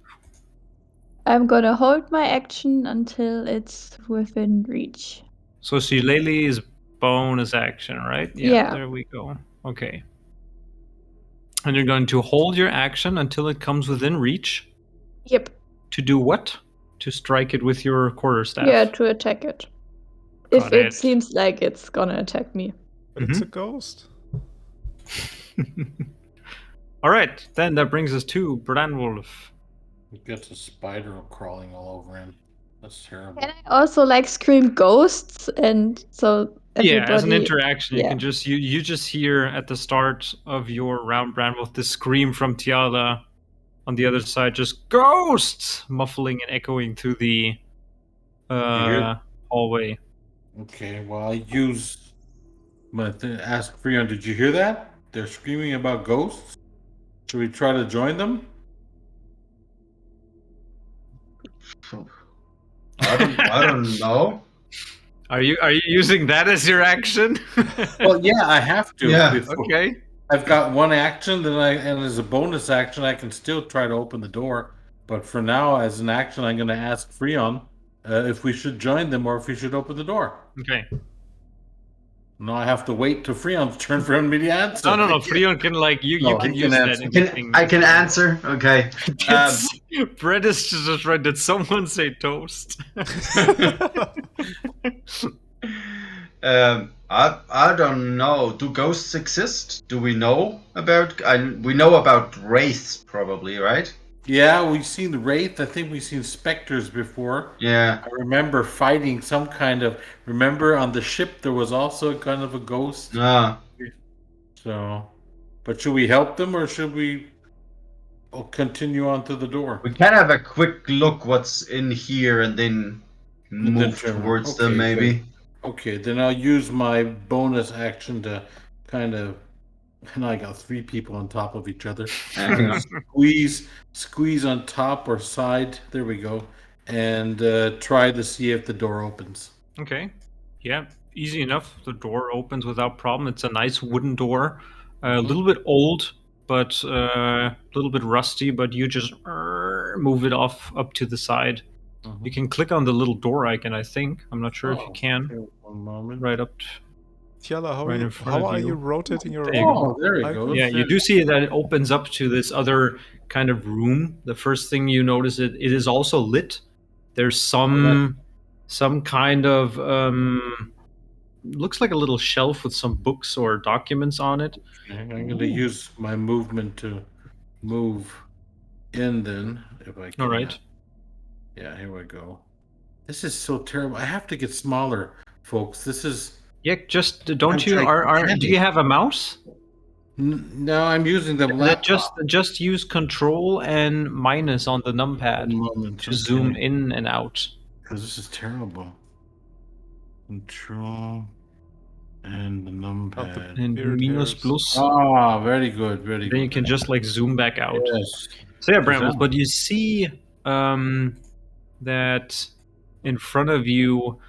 I'm gonna hold my action until it's within reach. So Shillelagh is bonus action, right? Yeah. There we go. Okay. And you're going to hold your action until it comes within reach. Yep. To do what? To strike it with your quarterstaff. Yeah, to attack it. Got If it it. seems like it's gonna attack me. But it's a ghost. All right, then that brings us to Branwolf. He gets a spider crawling all over him. That's terrible. Can I also like scream ghosts and so everybody... Yeah, as an interaction, you yeah. can just you just hear at the start of your round, Branwolf, the scream from Tiala on the other side, just ghosts, muffling and echoing through the hear- hallway. Okay, well, I use my ask Freon. Did you hear that? They're screaming about ghosts. Should we try to join them? I don't know. Are you using that as your action? Well, yeah, I have to. Yeah. Okay. I've got one action, and as a bonus action, I can still try to open the door. But for now, as an action, I'm going to ask Freon if we should join them or if we should open the door. Okay. No, I have to wait till Freon's turn for me to answer. No. Freon can you No, can he use can that. answer. I can answer. Okay. Brett is just right. Did someone say toast? I don't know. Do ghosts exist? Do we know about? We know about wraiths, probably, right? Yeah, we've seen the Wraith. I think we've seen specters before. Yeah. I remember fighting some kind of. Remember on the ship there was also kind of a ghost. Ah. So, but should we help them or should we continue on to the door? We can have a quick look what's in here and then move turn. towards Okay, them, maybe. great. Okay, then I'll use my bonus action to kind of. And I got 3 people on top of each other. Squeeze on top or side. There we go. And try to see if the door opens. Okay. Yeah, easy enough. The door opens without problem. It's a nice wooden door. A little bit old, but a little bit rusty, but you just move it off up to the side. You can click on the little door icon, I think. I'm not sure if you can. Okay, one moment. Right up. Tiala, Right in front how of are you. you rotating your There you go. Oh, there it icon? goes. Yeah, you do see that it opens up to this other kind of room. The first thing you notice, it is also lit. There's some kind of looks like a little shelf with some books or documents on it. Okay, I'm going to use my movement to move in then, if I can. All right. Yeah, here we go. This is so terrible. I have to get smaller, folks. This is... Yeah, just don't I'm you do you have a mouse? No, I'm using the Then laptop. just use Control and minus on the numpad One moment, to zoom okay. in and out. Because this is terrible. Control and the Out the numpad. And beard minus hairs. plus. Ah, very good, very Then good. you can just like zoom back out. Yes. So yeah, Is Brambles, that- but you see that in front of you,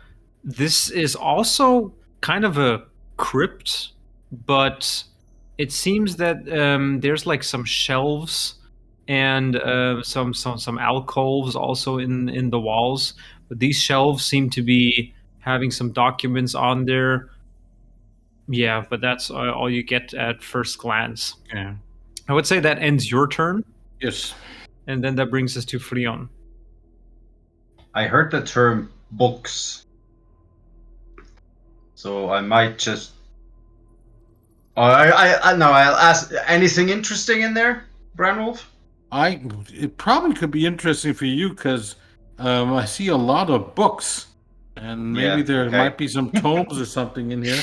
this is also kind of a crypt, but it seems that there's like some shelves and some alcoves also in the walls. But these shelves seem to be having some documents on there. Yeah, but that's all you get at first glance. Okay. I would say that ends your turn, Yes. and then that brings us to Freon. I heard the term books, so I might just. I no. I'll ask. Anything interesting in there, Branwolf? It probably could be interesting for you because I see a lot of books, and maybe Yeah, there okay. might be some tomes or something in here.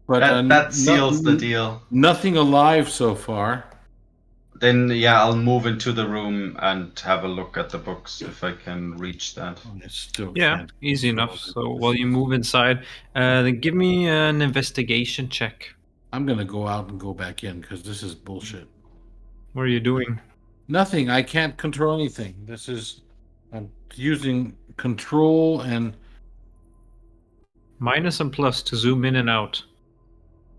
But That seals the deal. Nothing alive so far. Then yeah, I'll move into the room and have a look at the books if I can reach that. I still Yeah, can't easy control enough. this. So while you move inside, then give me an investigation check. I'm gonna go out and go back in because this is bullshit. What are you doing? Nothing. I can't control anything. I'm using control and Minus and plus to zoom in and out.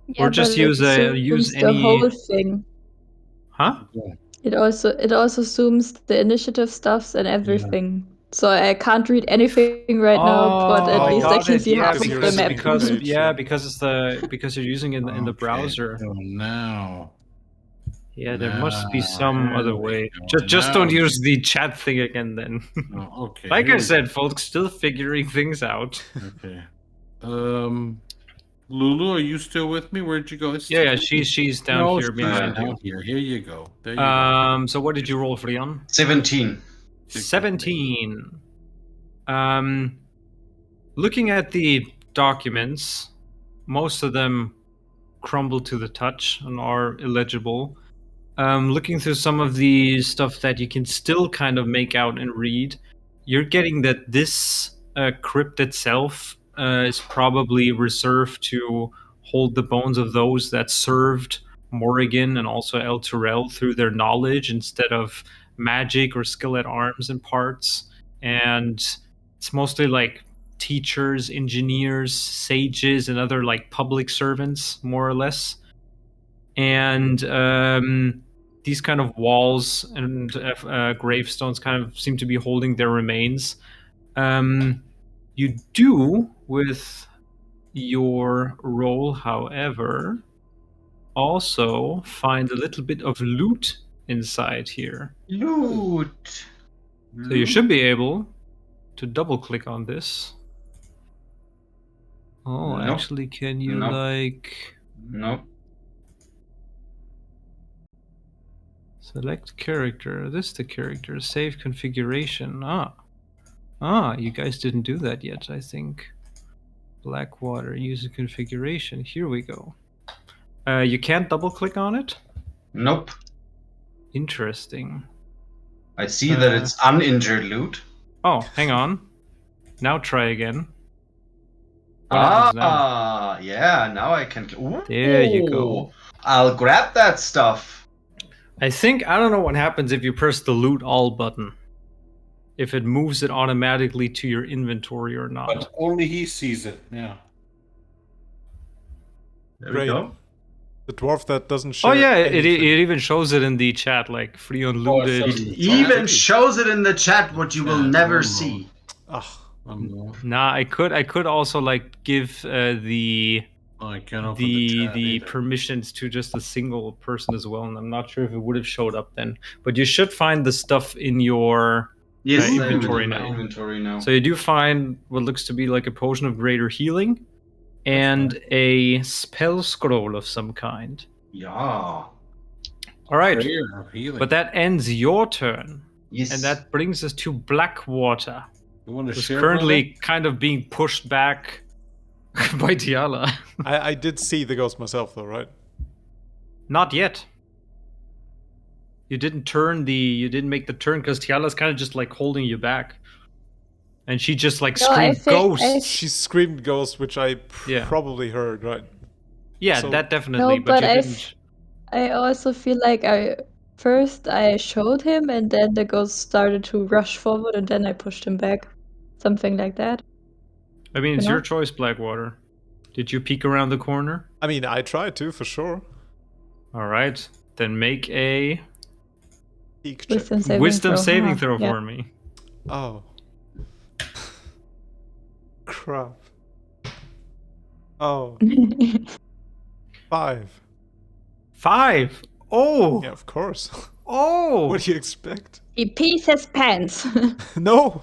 Yeah, Or just but it use zooms the any. whole thing. Huh? It also zooms the initiative stuffs and everything. So I can't read anything right now, but at I least I got can it. see Yeah, half of you're the because map. skipping a page, yeah. because you're using it in the browser. So now. Yeah, there must be some There other we way. go. Just don't Now- use the chat thing again then. Oh, okay. Like here I we said, folks, still figuring things out. go. Okay. Lulu, are you still with me? Where'd you go? Yeah, she's down No, here she's behind you. down here. Here you go. There you go. So what did you roll, Freon? 17. 17. Looking at the documents, most of them crumble to the touch and are illegible. Looking through some of the stuff that you can still kind of make out and read, you're getting that this crypt itself is probably reserved to hold the bones of those that served Morrigan and also El Turel through their knowledge instead of magic or skill at arms and parts. And it's mostly like teachers, engineers, sages, and other like public servants, more or less. And these kind of walls and gravestones kind of seem to be holding their remains. You do, with your roll, however, also find a little bit of loot inside here. Loot. So you should be able to double click on this. Oh, Nope. actually, can you Nope. like Nope. select character? This is the character. Save configuration. You guys didn't do that yet, I think. Blackwater, user configuration. Here we go. You can't double click on it? Nope. Interesting. I see that it's uninjured loot. Oh, hang on. Now try again. What happens now? Yeah, now I can. Ooh, There you go. I'll grab that stuff. I don't know what happens if you press the loot all button. If it moves it automatically to your inventory or not. But only he sees it. Yeah. There Great. we go. The dwarf that doesn't share. Oh yeah, it anything. even shows it in the chat, like Freon looted. Oh, It even shows it in the chat what you will never see. Ah, Nah, I could also like give the I can't open the chat either. permissions to just a single person as well, and I'm not sure if it would have showed up then. But you should find the stuff in your Yes, inventory in my now. inventory now. So you do find what looks to be like a potion of greater healing and a spell scroll of some kind. Yeah. All right, Prayer of healing. but that ends your turn, Yes. and that brings us to Blackwater, You want to who's share, currently kind of being pushed back by Diala. I did see the ghost myself though, right? Not yet. You didn't make the turn because Tiala's kind of just like holding you back. And she just like No, I screamed think ghosts. She screamed ghost, which I Yeah. probably heard, right? Yeah, So- that definitely, No, but you but didn't. I also feel like first I showed him and then the ghost started to rush forward and then I pushed him back. Something like that. I mean, it's You know? your choice, Blackwater. Did you peek around the corner? I mean, I tried to, for sure. All right, then make a Peek check. Wisdom saving throw. throw for me. Oh. Crap. Oh, Yeah. 5. 5. Oh. Yeah, of course. Oh. What do you expect? He pees his pants. No!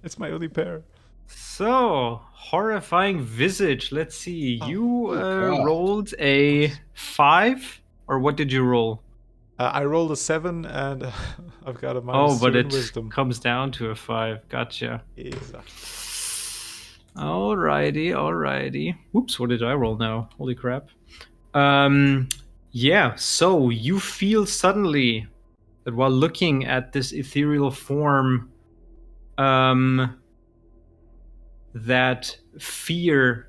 It's my only pair. So, horrifying visage. Let's see. Oh. You God. rolled a 5, or what did you roll? I rolled a 7 and I've got a Oh, but -2 in it wisdom. comes down to a 5. Gotcha. Exactly. Alrighty. Whoops, what did I roll now? Holy crap. Yeah, so you feel suddenly that while looking at this ethereal form, that fear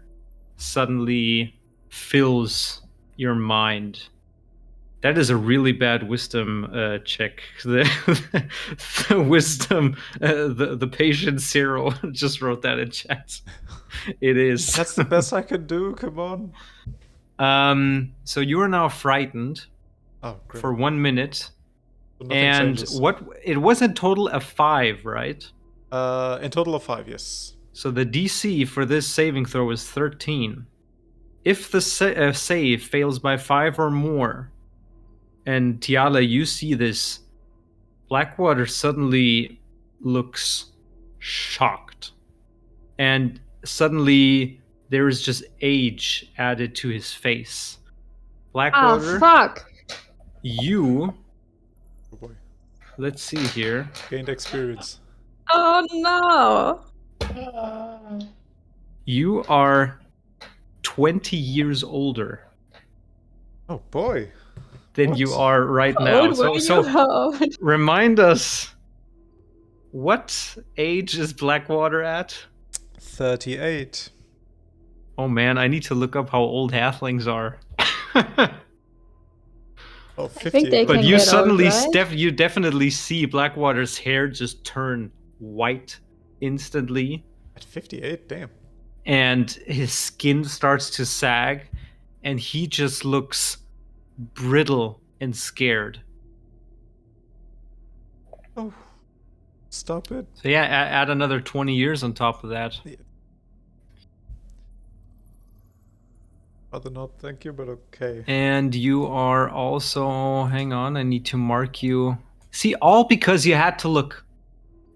suddenly fills your mind. That is a really bad wisdom check. The wisdom, the patient Cyril just wrote that in chat. It is. That's the best I could do, come on. So you are now frightened Oh, great. for 1 minute, So nothing and changes. what it was in total a 5, right? In total of 5, yes. So the DC for this saving throw is 13. If the save fails by 5 or more, and Tiala, you see this, Blackwater suddenly looks shocked. And suddenly there is just age added to his face. Blackwater, Oh, fuck. you, Oh boy. let's see here. Gained experience. Oh, no. You are 20 years older Oh boy. than What? you are right How now. old were you? So How old? remind us, what age is Blackwater at? 38. Oh man, I need to look up how old halflings are. Oh, I 58. think they But can you get suddenly, old, right? you definitely see Blackwater's hair just turn white instantly, At 58, damn. and his skin starts to sag, and he just looks brittle and scared. Oh. Stop it. So yeah, add another 20 years on top of that. Rather not, thank you, but okay. And you are also, hang on, I need to mark you. See, all because you had to look.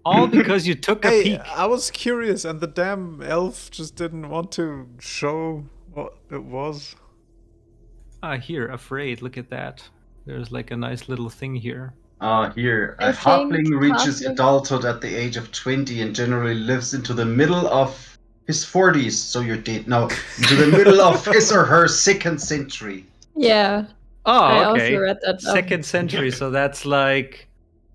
All because you took a Hey, peek. I was curious, and the damn elf just didn't want to show what it was. Ah, here, afraid. Look at that. There's like a nice little thing here. Here, I a halfling think reaches halfling- adulthood at the age of 20 and generally lives into the middle of his 40s, so you're dead. No, into the middle of his or her second century. Yeah, Oh, I okay. also read that down. Second century, so that's like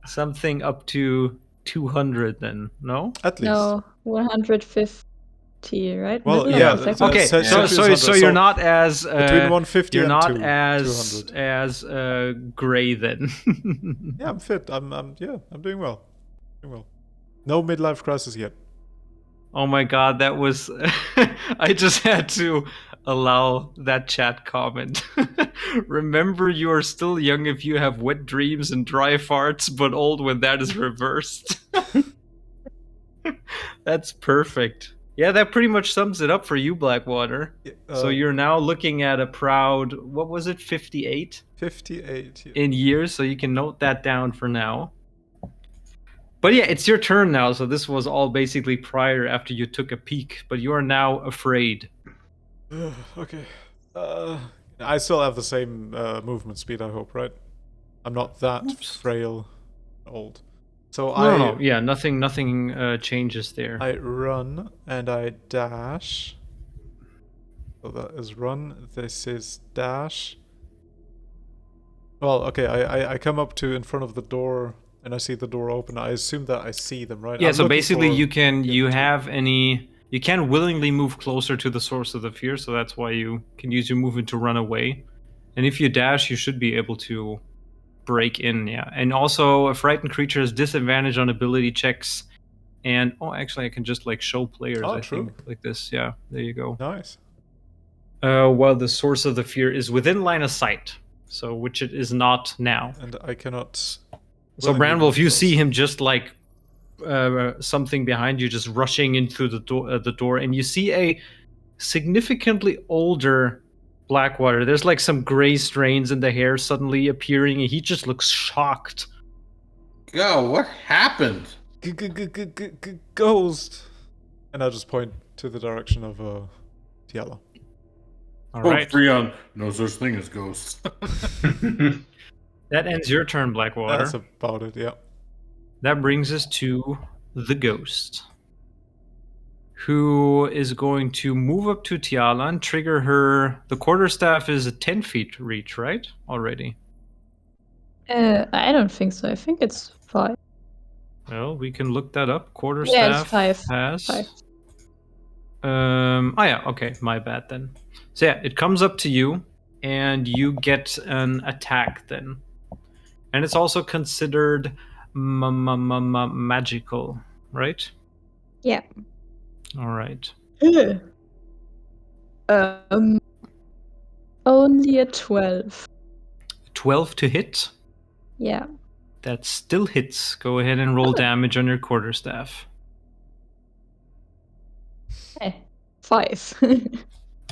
something up to 200 then, no? At least. No, 150, right? Well, Middle yeah, of the that's- second. Okay, Yeah. so Centuries you're under, not as Between 150 you're and not 200. as gray then. Yeah, I'm fit. I'm doing well. Doing well. No midlife crisis yet. Oh my god, that was I just had to allow that chat comment. Remember, you are still young if you have wet dreams and dry farts, but old when that is reversed. That's perfect. Yeah, that pretty much sums it up for you, Blackwater. So you're now looking at a proud, what was it, 58 58. Yeah. in years, so you can note that down for now. But yeah, it's your turn now, so this was all basically prior after you took a peek, but you are now afraid. Okay. I still have the same movement speed, I hope, right? I'm not that frail old. So No, yeah, nothing changes there. I run and I dash. So that is run. This is dash. Well, okay, I come up to in front of the door and I see the door open. I assume that I see them, right? Yeah, I'm so looking basically for you can willingly move closer to the source of the fear, so that's why you can use your movement to run away. And if you dash, you should be able to break in, yeah. And also a frightened creature has disadvantage on ability checks. And actually I can just like show players, I true. think, like this. Yeah, there you go. Nice. While the source of the fear is within line of sight. So which it is not now. And I cannot. So willingly Branwolf, move you close. see him just like something behind you just rushing in through the door, and you see a significantly older Blackwater. There's like some gray strains in the hair suddenly appearing, and he just looks shocked. Yo, what happened? Ghost. And I just point to the direction of Tiala. All Quote right, Freon, no such thing as ghosts. that ends your turn, Blackwater. That's about it. Yeah. That brings us to the ghost, who is going to move up to Tiala and trigger her. The quarterstaff is a 10 feet reach, right? Already. I don't think so. I think it's 5. Well, we can look that up. Yeah, Quarterstaff it's 5. has. 5. Oh yeah, okay, my bad then. So yeah, it comes up to you, and you get an attack then, and it's also considered magical, right? Yeah. All right. Only a 12. 12 to hit. Yeah. That still hits. Go ahead and roll damage on your quarterstaff. 5.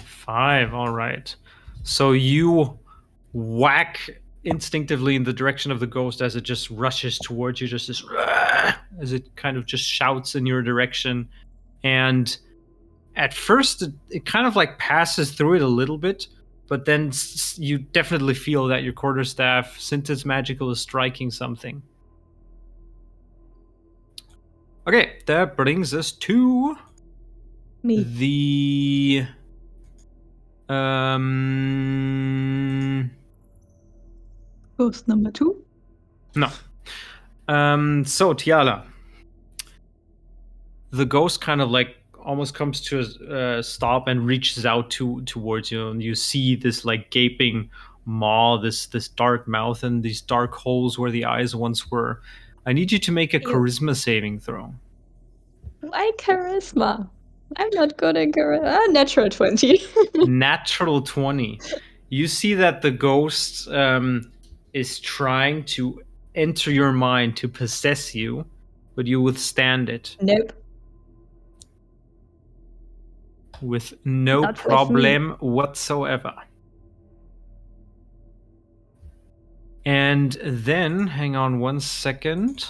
5. All right. So you whack instinctively in the direction of the ghost as it just rushes towards you, just as it kind of just shouts in your direction. And at first, it kind of like passes through it a little bit, but then you definitely feel that your quarterstaff, since it's magical, is striking something. Okay, that brings us to Me. the Ghost number 2? No. So Tiala, the ghost kind of like almost comes to a stop and reaches out towards you, and you see this like gaping maw, this dark mouth, and these dark holes where the eyes once were. I need you to make a charisma saving throw. Why charisma? I'm not good at charisma. Natural 20. Natural 20. You see that the ghost is trying to enter your mind to possess you, but you withstand it. Nope. With no Not with problem whatsoever. And then, hang on one second.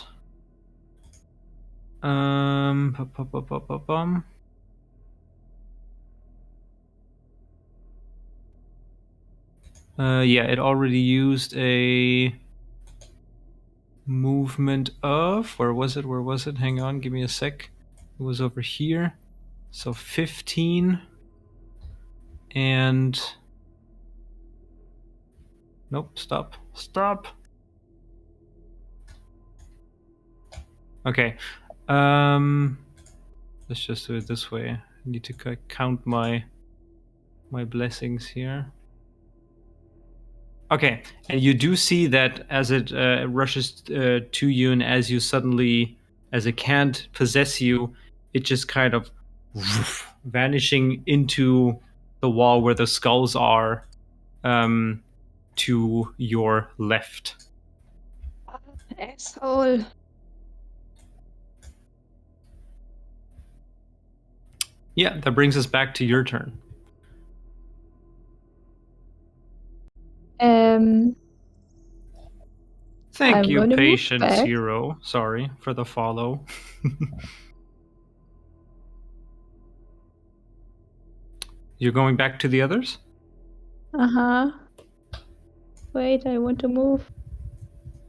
Yeah, it already used a movement of, where was it? Hang on, give me a sec. It was over here. So 15 and nope, stop. Okay. Let's just do it this way. I need to count my blessings here. Okay, and you do see that as it rushes to you, and as it can't possess you, it just kind of vanishing into the wall where the skulls are, to your left. Asshole. Yeah, that brings us back to your turn. Thank I'm you, gonna move Patient back. Zero. Sorry for the follow. You're going back to the others? Uh-huh. Wait, I want to move.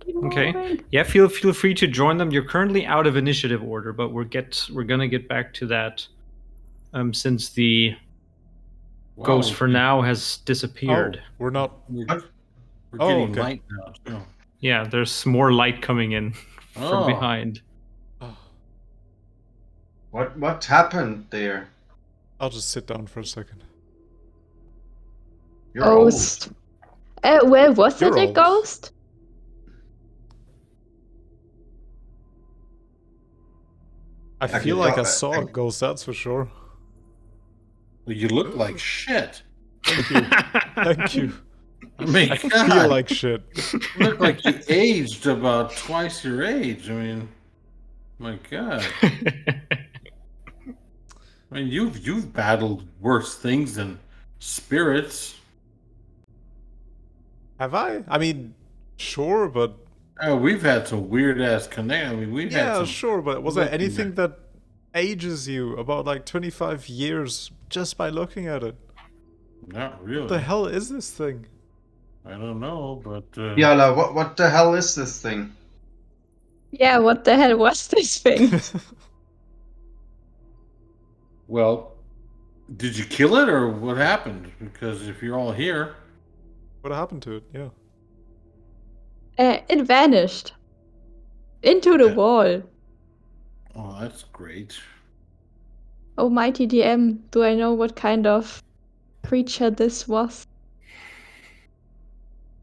Keep Okay. moving. Yeah, feel free to join them. You're currently out of initiative order, but we're gonna get back to that since the ghost for now has disappeared. Oh, we're not. What? We're Oh, getting okay. light now, too. Yeah, there's more light coming in from Oh. behind. Oh, What happened there? I'll just sit down for a second. You're old. Ghost. Well, was You're it a old. ghost? I Okay, feel like I so- saw a ghost, that's for sure. Well, you look like shit. Thank you. Thank you. I mean, I God, feel like shit. you look like you aged about twice your age. I mean, my God. I mean, you've battled worse things than spirits. Have I? I mean, sure, but We've had some weird ass connect. I mean, we've had yeah, some. sure, but was there looking anything at- that ages you about like 25 years just by looking at it? Not really. What the hell is this thing? I don't know, but Yala, what the hell is this thing? Yeah, what the hell was this thing? well, did you kill it or what happened? Because if you're all here, What happened to it? Yeah. It vanished. Into the Yeah. wall. oh, that's great. Oh, mighty DM, do I know what kind of creature this was?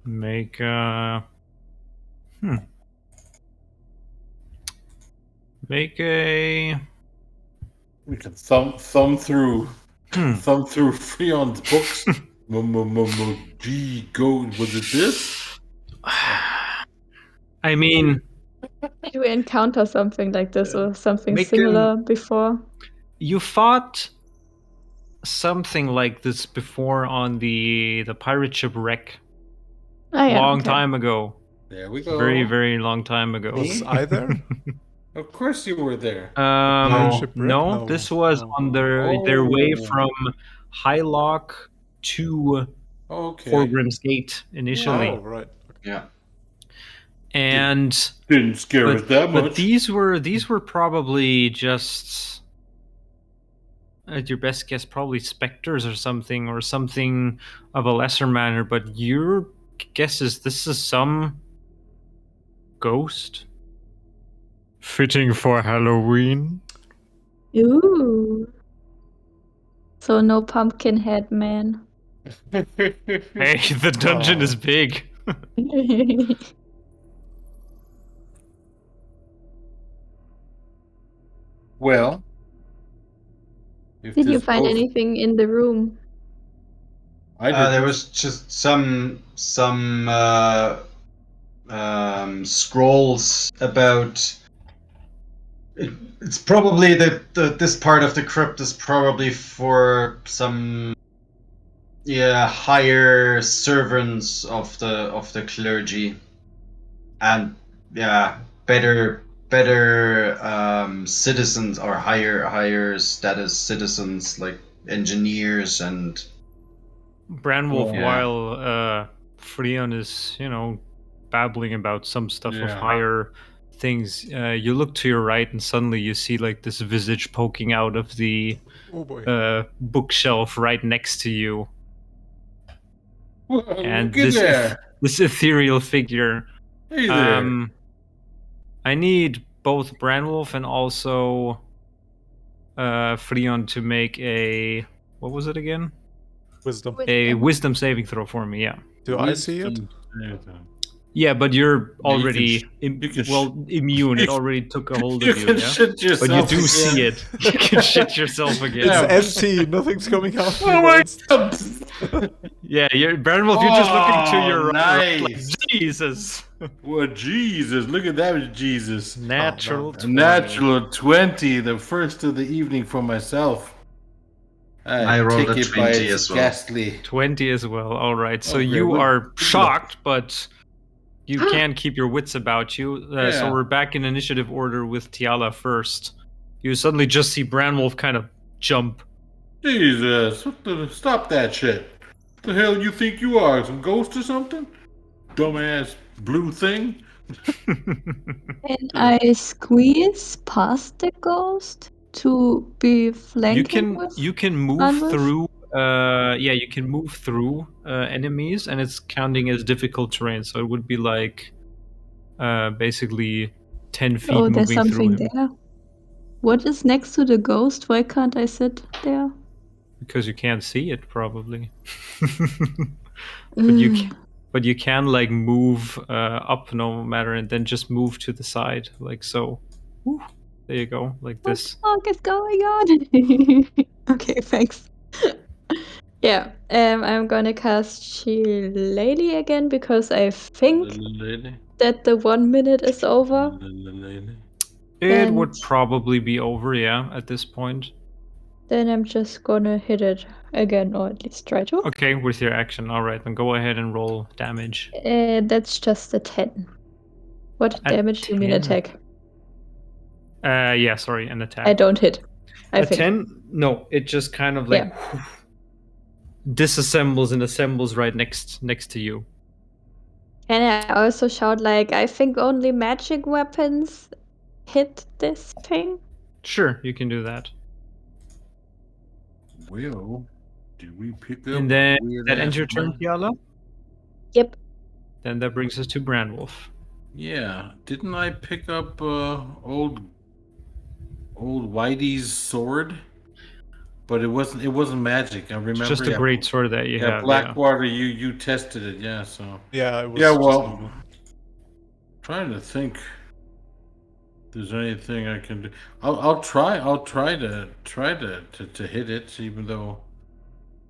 Make Make a We can thumb through Freon's books. Gee, go. Was it this? I mean, Did we encounter something like this or something Make similar before? you fought something like this before on the pirate ship wreck Oh, yeah, long okay. time ago. There we go. Very, very long time ago. Was I there? Of course you were there. Pirate shipwreck? No, this was No. on their way Oh. from Highlock to Okay. Horgrim's Gate initially, Oh, right. Yeah. and Didn't scare us that much. but these were probably just, at your best guess, probably specters or something of a lesser manner. But your guess is this is some ghost fitting for Halloween. Ooh. So no pumpkin head man. Hey, the dungeon Oh. is big. well, if Did you this find ghost- anything in the room? I did. There was just some scrolls about. It's probably this part of the crypt is probably for some higher servants of the clergy, and better citizens or higher status citizens like engineers and. Branwolf, Yeah. while Freon is, babbling about some stuff of Yeah. higher things, you look to your right and suddenly you see like this visage poking out of the Oh boy. bookshelf right next to you, Well, and look at there. this ethereal figure. Hey there. I need both Branwolf and also Freon to make a, what was it again? Wisdom. A wisdom saving throw for me, yeah. Do I see it? Yeah, but you're Yeah, you already can you can immune. you It already took a hold You of you, can yeah? shit yourself. But you do again. see it. You can shit yourself again. Yeah. It's empty. Nothing's coming out. Oh my God. Yeah, Branwolf, you're just looking to your right, like, nice. Jesus. Well, Jesus, look at that, Jesus. Natural no. 20. Natural 20, the first of the evening for myself. I rolled take a it by 20 its as well. ghastly. 20 as well. All right. So Okay, you well, are good shocked, but you can keep your wits about you. So Yeah. we're back in initiative order with Tiala first. You suddenly just see Branwolf kind of jump. Jesus, stop that shit. What the hell you think you are? Some ghost or something? Dumbass blue thing? Can I squeeze past the ghost to be flanking with? You can move Branwolf? through you can move through enemies, and it's counting as difficult terrain. So it would be like basically 10 feet Oh, there's moving through something him. there. What is next to the ghost? Why can't I sit there? Because you can't see it, probably. Ugh. But you can like move up no matter, and then just move to the side, like so. Whew. There you go, like What this. the fuck is going on? Okay, thanks. Yeah, I'm gonna cast Shillelagh again because I think that the 1 minute is over. It And- would probably be over, yeah, at this point. Then I'm just gonna hit it again, or at least try to. Okay, with your action. All right, then go ahead and roll damage. That's just a 10. What A damage do you mean 10? attack? Yeah, sorry, an attack. I don't hit. I A think. 10? No, it just kind of like disassembles and assembles right next to you. And I also shout like, I think only magic weapons hit this thing. Sure, you can do that. Well, did we pick up? And then weird that ass ends your turn, bug? Tiala? Yep. Then that brings us to Brandwolf. Yeah, didn't I pick up old Whitey's sword? But it wasn't magic. I remember. It's just a great sword that you have. Blackwater, you tested it, yeah. So Yeah, it was yeah. just Well, normal. trying to think. If there's anything I can do. I'll try to hit it, even though,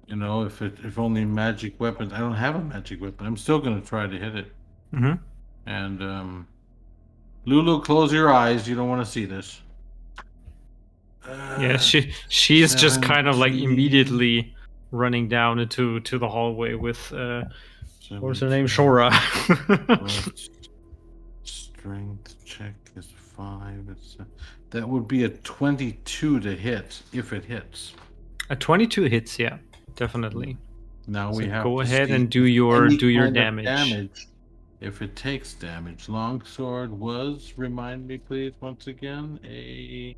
you know, if only magic weapons. I don't have a magic weapon. I'm still gonna try to hit it. Mm-hmm. And Lulu, close your eyes. You don't want to see this. Yeah, she's just kind of like 17. immediately running down into the hallway with what's her name, 17. Shora. Strength check is 5. That would be a 22 to hit if it hits. A 22 hits, yeah, definitely. Now So we have go to ahead see and do your any kind of damage. if it takes damage. Longsword was, remind me please once again, a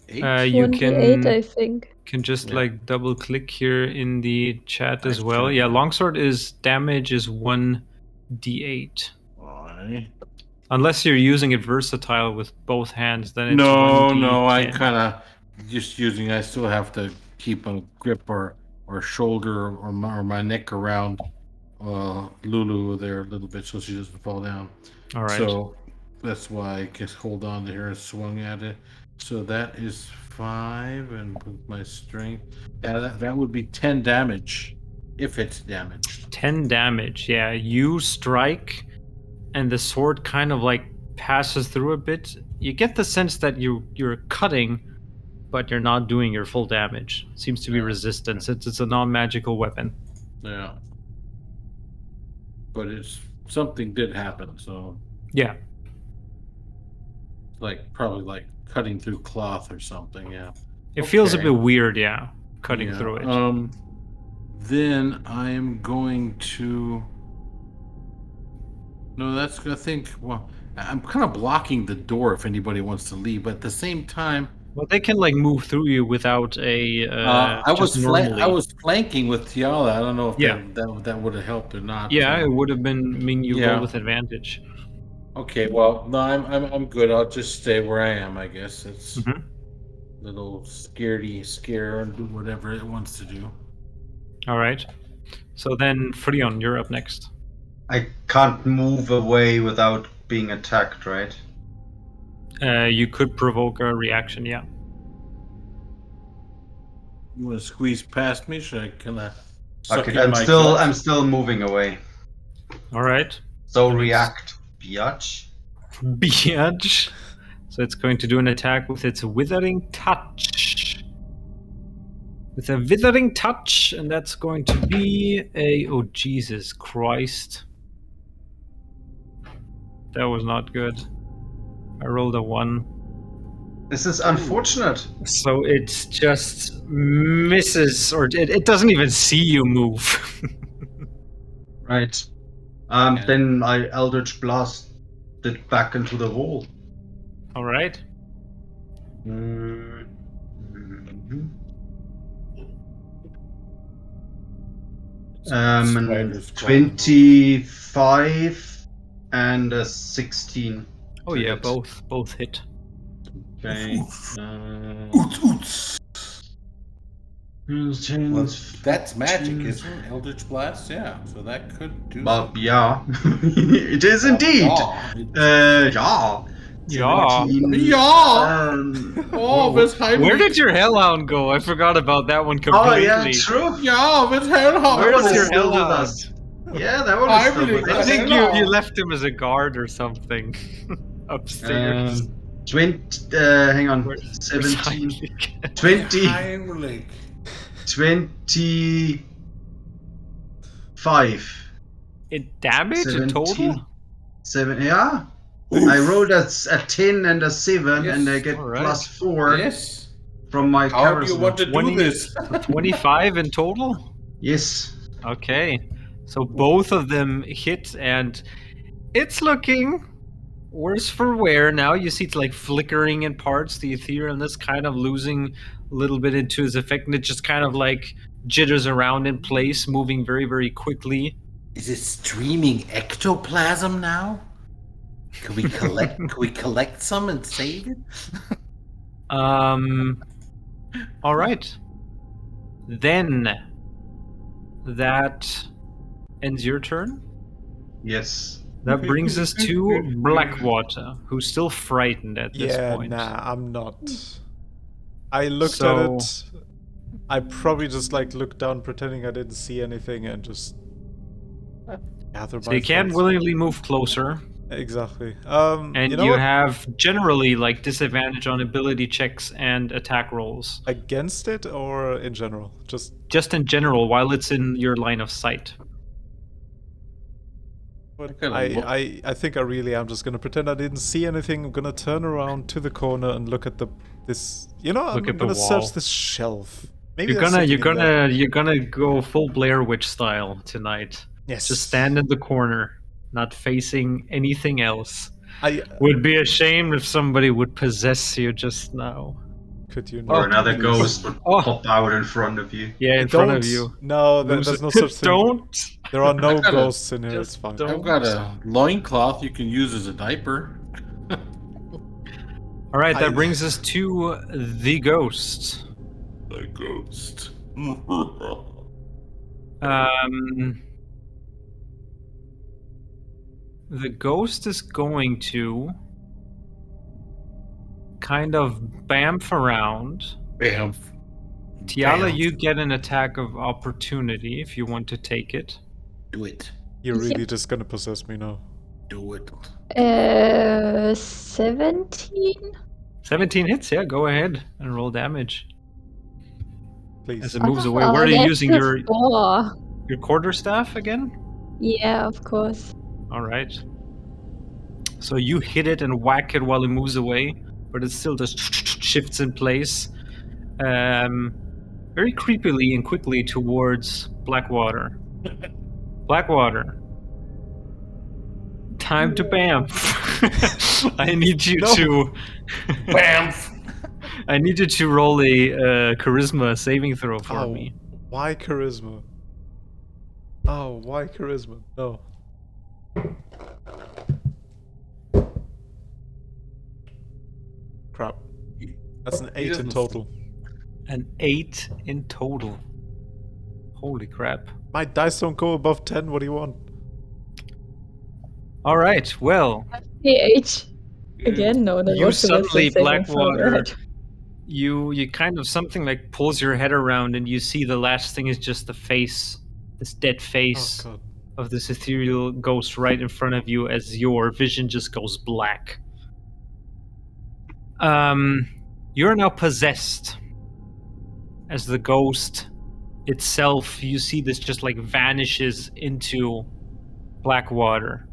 8. You 28, I think. can just Yeah. like double click here in the chat as I well. should, Yeah, yeah. longsword is damage is 1d8. Why? Unless you're using it versatile with both hands, then it's No, 1d10. I kind of just using. I still have to keep a grip or shoulder or my neck around Lulu there a little bit so she doesn't fall down. All right. So that's why I just hold on to her and swung at it. So that is 5, and with my strength, yeah, that would be 10 damage if it's damaged. 10 damage. Yeah, you strike, and the sword kind of like passes through a bit. You get the sense that you're cutting, but you're not doing your full damage. Seems to be resistant since it's a non-magical weapon. Yeah. But something did happen, so Yeah. probably like cutting through cloth or something, yeah. It feels a Okay. bit weird, yeah, cutting Yeah, through it. Then I am going to. No, that's I think. Well, I'm kind of blocking the door if anybody wants to leave, but at the same time, Well, they can like move through you without a. I just normally. I was flanking with Tiala. I don't know if Yeah. that would have helped or not. Yeah, it would have been mean you Yeah. roll with advantage. Okay. Well, no, I'm good. I'll just stay where I am. I guess it's Mhm. little scare and do whatever it wants to do. All right. So then, Frion, you're up next. I can't move away without being attacked, right? You could provoke a reaction, yeah. You want to squeeze past me? Should I kind of? Okay, I'm still moving away. All right. So That makes- react, biatch. Biatch. So it's going to do an attack with its withering touch. With a withering touch, and that's going to be a. Oh, Jesus Christ. That was not good. I rolled a 1. This is unfortunate. So it just misses, or it doesn't even see you move. Right. Then I Eldritch Blast it back into the hole. All right. Spiders crawling. 25 and a 16. Oh to yeah, hit. both hit. Okay. Oots. Well, that's magic, isn't it? Eldritch Blast? Yeah, so that could do Well, something. yeah. It is indeed. Yeah. Yeah. Yeah. 17, Yeah. Oh, with Where did your hellhound go? I forgot about that one completely. Oh, yeah, true. Yeah, with Hellhound. Where was your Still with hellhound? us. Yeah, that one is still Heimlich. with I us. think Hellhound. you left him as a guard or something upstairs. hang on. Where's 17. Heimlich? 20. Heimlich. 25. In damage in total? 7, yeah. I rolled a 10 and a 7, Yes, and I get alright. +4 Yes. from my How do you charisma. want to do 20. this? 25 in total? Yes. Okay. So both of them hit, and it's looking worse for wear now. You see it's like flickering in parts. The etherealness kind of losing a little bit into its effect, and it just kind of like jitters around in place, moving very, very quickly. Is it streaming ectoplasm now? Can we collect? Can we collect some and save it? All right. Then that ends your turn. Yes. That brings us to Blackwater, who's still frightened at this Yeah, point. nah, I'm not. I looked So- at it. I probably just like looked down, pretending I didn't see anything, and just gather So my you can't thoughts. willingly move closer, Exactly. and you know you what? have generally like disadvantage on ability checks and attack rolls. Against it or in general? Just in general, while it's in your line of sight. But gotta look. I think I really am just gonna pretend I didn't see anything. I'm gonna turn around to the corner and look at this. You know, Look I'm at the gonna wall. search this shelf. Maybe You're there's gonna something in there. you're gonna go full Blair Witch style tonight. Yes. Just stand in the corner, not facing anything else. I Would be a shame if somebody would possess you just now. could you Or not another please? ghost would Oh. pop out in front of you. Yeah, in front of you. No, Lose there's it. no such thing. Don't. There are no gotta- ghosts in here. It's just fine. don't. I've got a loincloth you can use as a diaper. All right, that I- brings us to the ghost. The ghost. The ghost is going to kind of bamf around. Bam. Tiala, Bam. you get an attack of opportunity if you want to take it. Do it. You're really just gonna possess me now. Do it. 17? 17 hits, yeah, go ahead and roll damage. Please. As it moves away. Where are you that's using a your 4. quarterstaff again? Yeah, of course. All right. So you hit it and whack it while it moves away, but it still just shifts in place, very creepily and quickly towards Blackwater. Blackwater. Time to bamf. I need you No. to. Bamf. I need you to roll a charisma saving throw for Oh, me. why charisma? Oh, why charisma? No. Crap. That's an 8 in doesn't- total. An 8 in total. Holy crap. My dice don't go above 10. What do you want? All right. Well, PH. Again, no, that you was the suddenly, wisdom saving throw, Blackwater, right? you kind of something like pulls your head around and you see the last thing is just the face, this dead face Oh god. of this ethereal ghost right in front of you as your vision just goes black. You're now possessed as the ghost itself. You see this just like vanishes into Blackwater.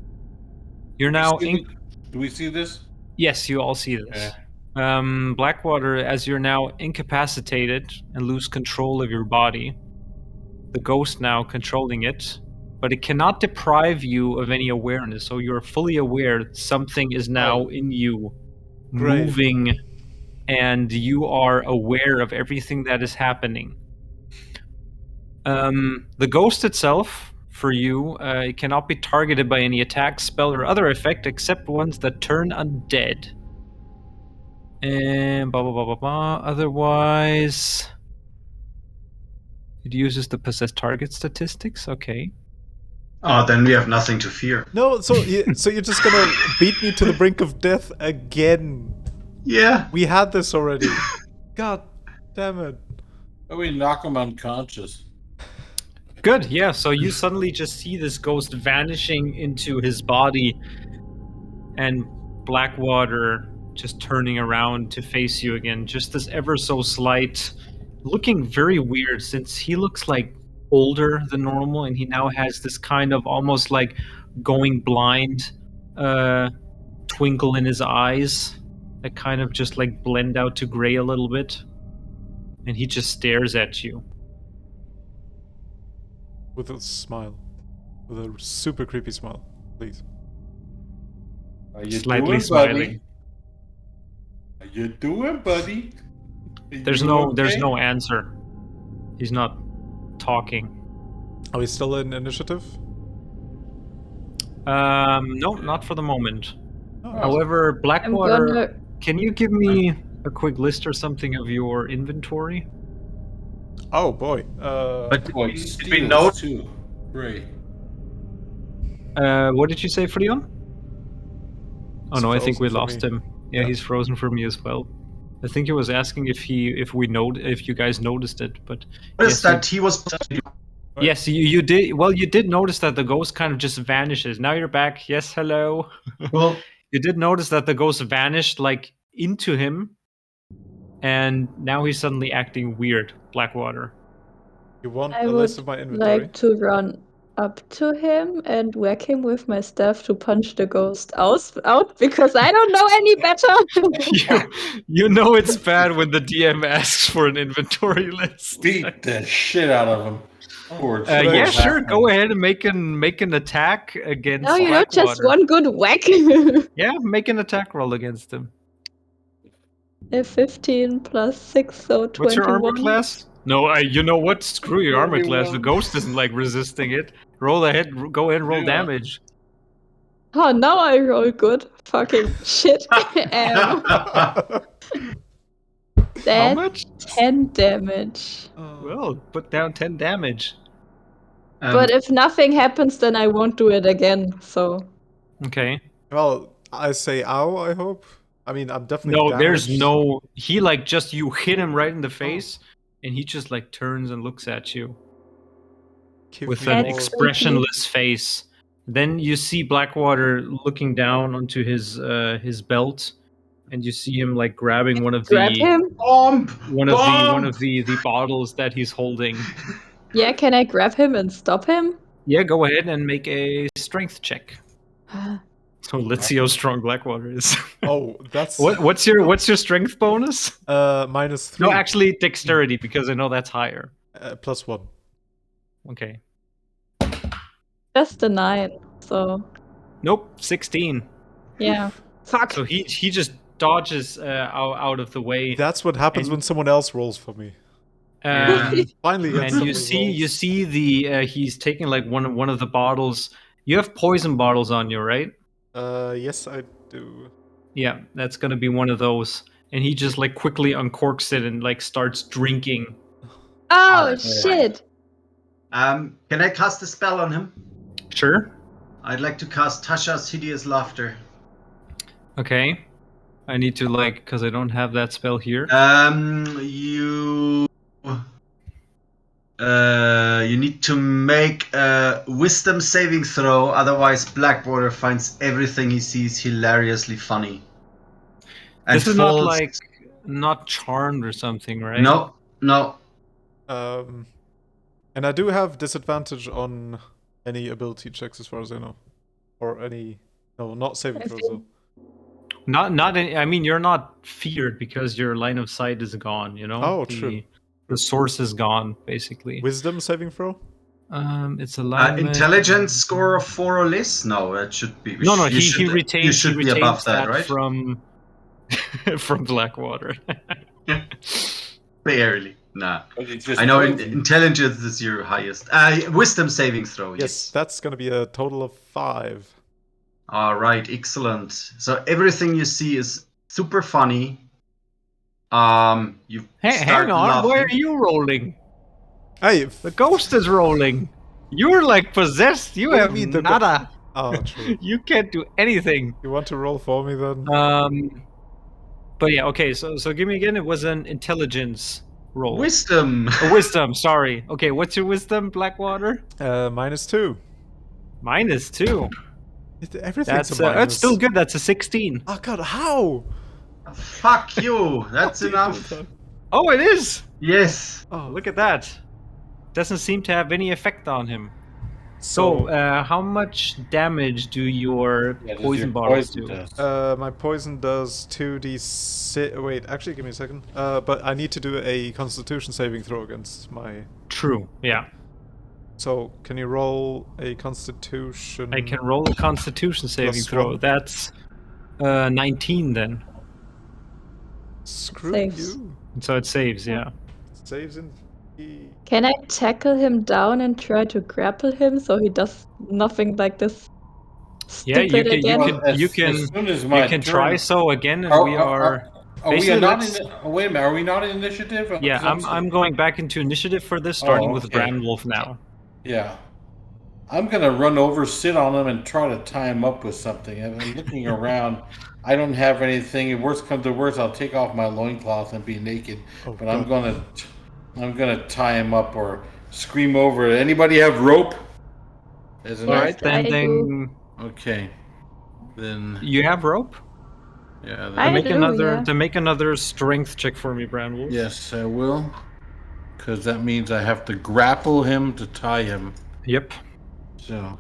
You're now Do we see this? Yes, you all see this. Blackwater, as you're now incapacitated and lose control of your body, the ghost now controlling it, but it cannot deprive you of any awareness. So you're fully aware that something is now in you, Great. moving, and you are aware of everything that is happening. The ghost itself, for you, it cannot be targeted by any attack, spell, or other effect except ones that turn undead. And blah blah blah blah blah. Otherwise, it uses the possessed target statistics. Okay. Oh, then we have nothing to fear. No, so you're just gonna beat me to the brink of death again. Yeah. We had this already. God damn it. Oh, we knock him unconscious. Good. Yeah. So you suddenly just see this ghost vanishing into his body, and Blackwater just turning around to face you again. Just this ever so slight, looking very weird since he looks like older than normal, and he now has this kind of almost like going blind twinkle in his eyes that kind of just like blend out to gray a little bit, and he just stares at you With a smile. With a super creepy smile, please. How you slightly doing, smiling. buddy? How you doing, buddy? There's no answer. He's not talking. Are we still in initiative? No, not for the moment. Oh, However, Blackwater, gonna- can you give me a quick list or something of your inventory? oh boy. But Boy, Did we steals know- too. Great. what did you say, Freon? Oh He's no, I think we frozen for lost me. him. Yeah, Yeah. he's frozen for me as well. I think he was asking if you guys noticed it, but Notice yes, that he was. yes, you did. Well, you did notice that the ghost kind of just vanishes. Now you're back. Yes, hello. Well, You did notice that the ghost vanished like into him, and now he's suddenly acting weird. Blackwater. You want I a list would of my inventory? like to run up to him and whack him with my staff to punch the ghost out because I don't know any better. you know it's bad when the DM asks for an inventory list. Beat the shit out of him. Poor Yeah, Blackwater. sure. Go ahead and make an attack against No, you know, just Blackwater. one good whack. Yeah, make an attack roll against him. A 15 plus 6, so 21. What's your armor class? No, you know what? Screw your armor class. The 21. ghost isn't like resisting it. Roll ahead. Go ahead and roll Yeah. damage. Oh, now I roll good. Fucking shit. How That's much? 10 damage. Well, put down 10 damage. But if nothing happens, then I won't do it again, so... Okay. Well, I say ow, I hope. I mean, I'm definitely No, there's damaged. no. He like just you hit him right in the face, and he just like turns and looks at you Give with me an more. expressionless face. Then you see Blackwater looking down onto his belt, and you see him like grabbing one of Grab the him? one of the bottles that he's holding. Yeah, can I grab him and stop him? Yeah, go ahead and make a strength check. So let's see how strong Blackwater is. Oh, that's what's your strength bonus? -3. No, actually dexterity, because I know that's higher. +1. Okay. Just a 9, so... Nope, 16. Yeah. Fuck. So he just dodges out of the way. That's what happens And- when someone else rolls for me. Finally, gets And you someone see rolls. the he's taking like one of the bottles. You have poison bottles on you, right? Yes, I do. Yeah, that's gonna be one of those. And he just like quickly uncorks it and like starts drinking. Oh, that's shit. Can I cast a spell on him? Sure. I'd like to cast Tasha's Hideous Laughter. Okay. I need to like, because I don't have that spell here. You need to make a wisdom saving throw, otherwise Blackwater finds everything he sees hilariously funny. And This is not falls- like not charmed or something, right? No. And I do have disadvantage on any ability checks, as far as I know, or any not saving throws. Though. Not any, I mean, you're not feared because your line of sight is gone, you know? Oh, true. The source is gone, basically. Wisdom saving throw. It's alignment. Intelligence score of 4 or less? No, that should be. No, you he retains. You should he be above retains that, right? From from Blackwater. Barely. Nah. But it's just I know poison. intelligence is your highest. Wisdom saving throw. Yes, that's going to be a total of 5. All right, excellent. So everything you see is super funny. You Hey, start hang on, laughing. why are you rolling? Hey, The ghost is rolling. You're like possessed. You What do you have mean the nada. oh, true. You can't do anything. You want to roll for me then? But yeah, okay. So give me again. It was an intelligence roll. Wisdom. Wisdom. Sorry. Okay, what's your wisdom, Blackwater? -2. -2. Everything's That's a minus. that's still good. That's a 16. Oh god, how? Fuck you. That's How do you do enough. that? Oh, it is. Yes. Oh, Look at that. Doesn't seem to have any effect on him. so How much damage do your does poison your bottles poison do? does. my poison does 2d6. Wait, actually, give me a second. But I need to do a Constitution saving throw against my. True. Yeah. So can you roll a Constitution? I can roll a Constitution saving throw. +1. That's 19 then. Screw Saves. you. So it saves. Yeah. Saves in. Can I tackle him down and try to grapple him so he does nothing like this Yeah, you stupid can. again? You can. You can. As soon as You my can turn, try so again, and we are. Are we basically, not let's- in? Wait a minute. Are we not in initiative? Yeah, 'Cause I'm going back into initiative for this, starting with okay. Branwolf now. Yeah. I'm gonna run over, sit on him, and try to tie him up with something. I'm looking around. I don't have anything. If worst comes to worst, I'll take off my loincloth and be naked. Oh, But I'm gonna tie him up or scream over it. Anybody have rope? As an All right, extra? I then Okay. Then you have rope. yeah. I Make do, another yeah. to make another strength check for me, Branwolf. yes, I will. Because that means I have to grapple him to tie him. Yep. So,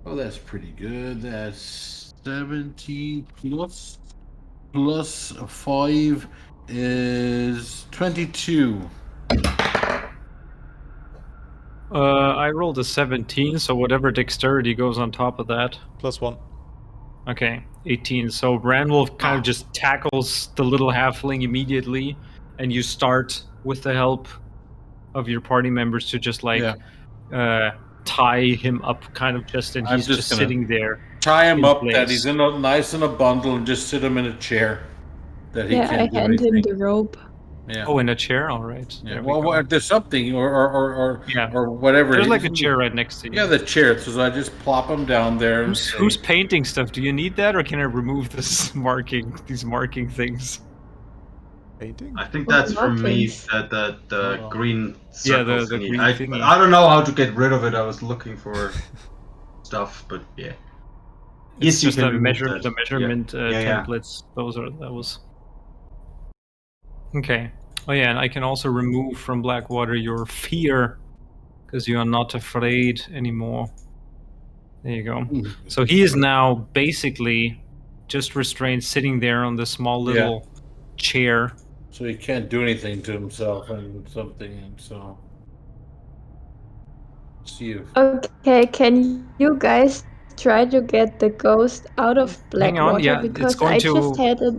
oh, that's pretty good. That's 17 plus 5 is 22. I rolled a 17, so whatever dexterity goes on top of that. +1. Okay, 18. So Branwolf kind of just tackles the little halfling immediately, and you start with the help of your party members to just like tie him up, kind of just, and I'm he's just just gonna sitting there. Tie him in up place. that he's nice in a bundle and just sit him in a chair. That he Yeah, I can't do hand him anything. the rope. Yeah. Oh, in a chair. All right. Yeah. There we Well, go. there's something or Yeah. whatever. There's like a Isn't chair right next to you. Yeah, the chair. So I just plop him down there. And Who's painting stuff? Do you need that, or can I remove this these marking things? Painting? I think Oh, that's for me. markings. The Oh. green Yeah, circle the thingy. green I, thingy. I don't know how to get rid of it. I was looking for stuff, but yeah. It's Yes, you just can the remove measurement that. Yeah. templates. That was. Okay. Oh yeah, and I can also remove from Blackwater your fear, because you are not afraid anymore. There you go. So he is now basically just restrained, sitting there on this small little chair. So he can't do anything to himself and something, and so. See if. Okay, can you guys try to get the ghost out of Hang on, Blackwater? yeah, it's Because going I to- just had a...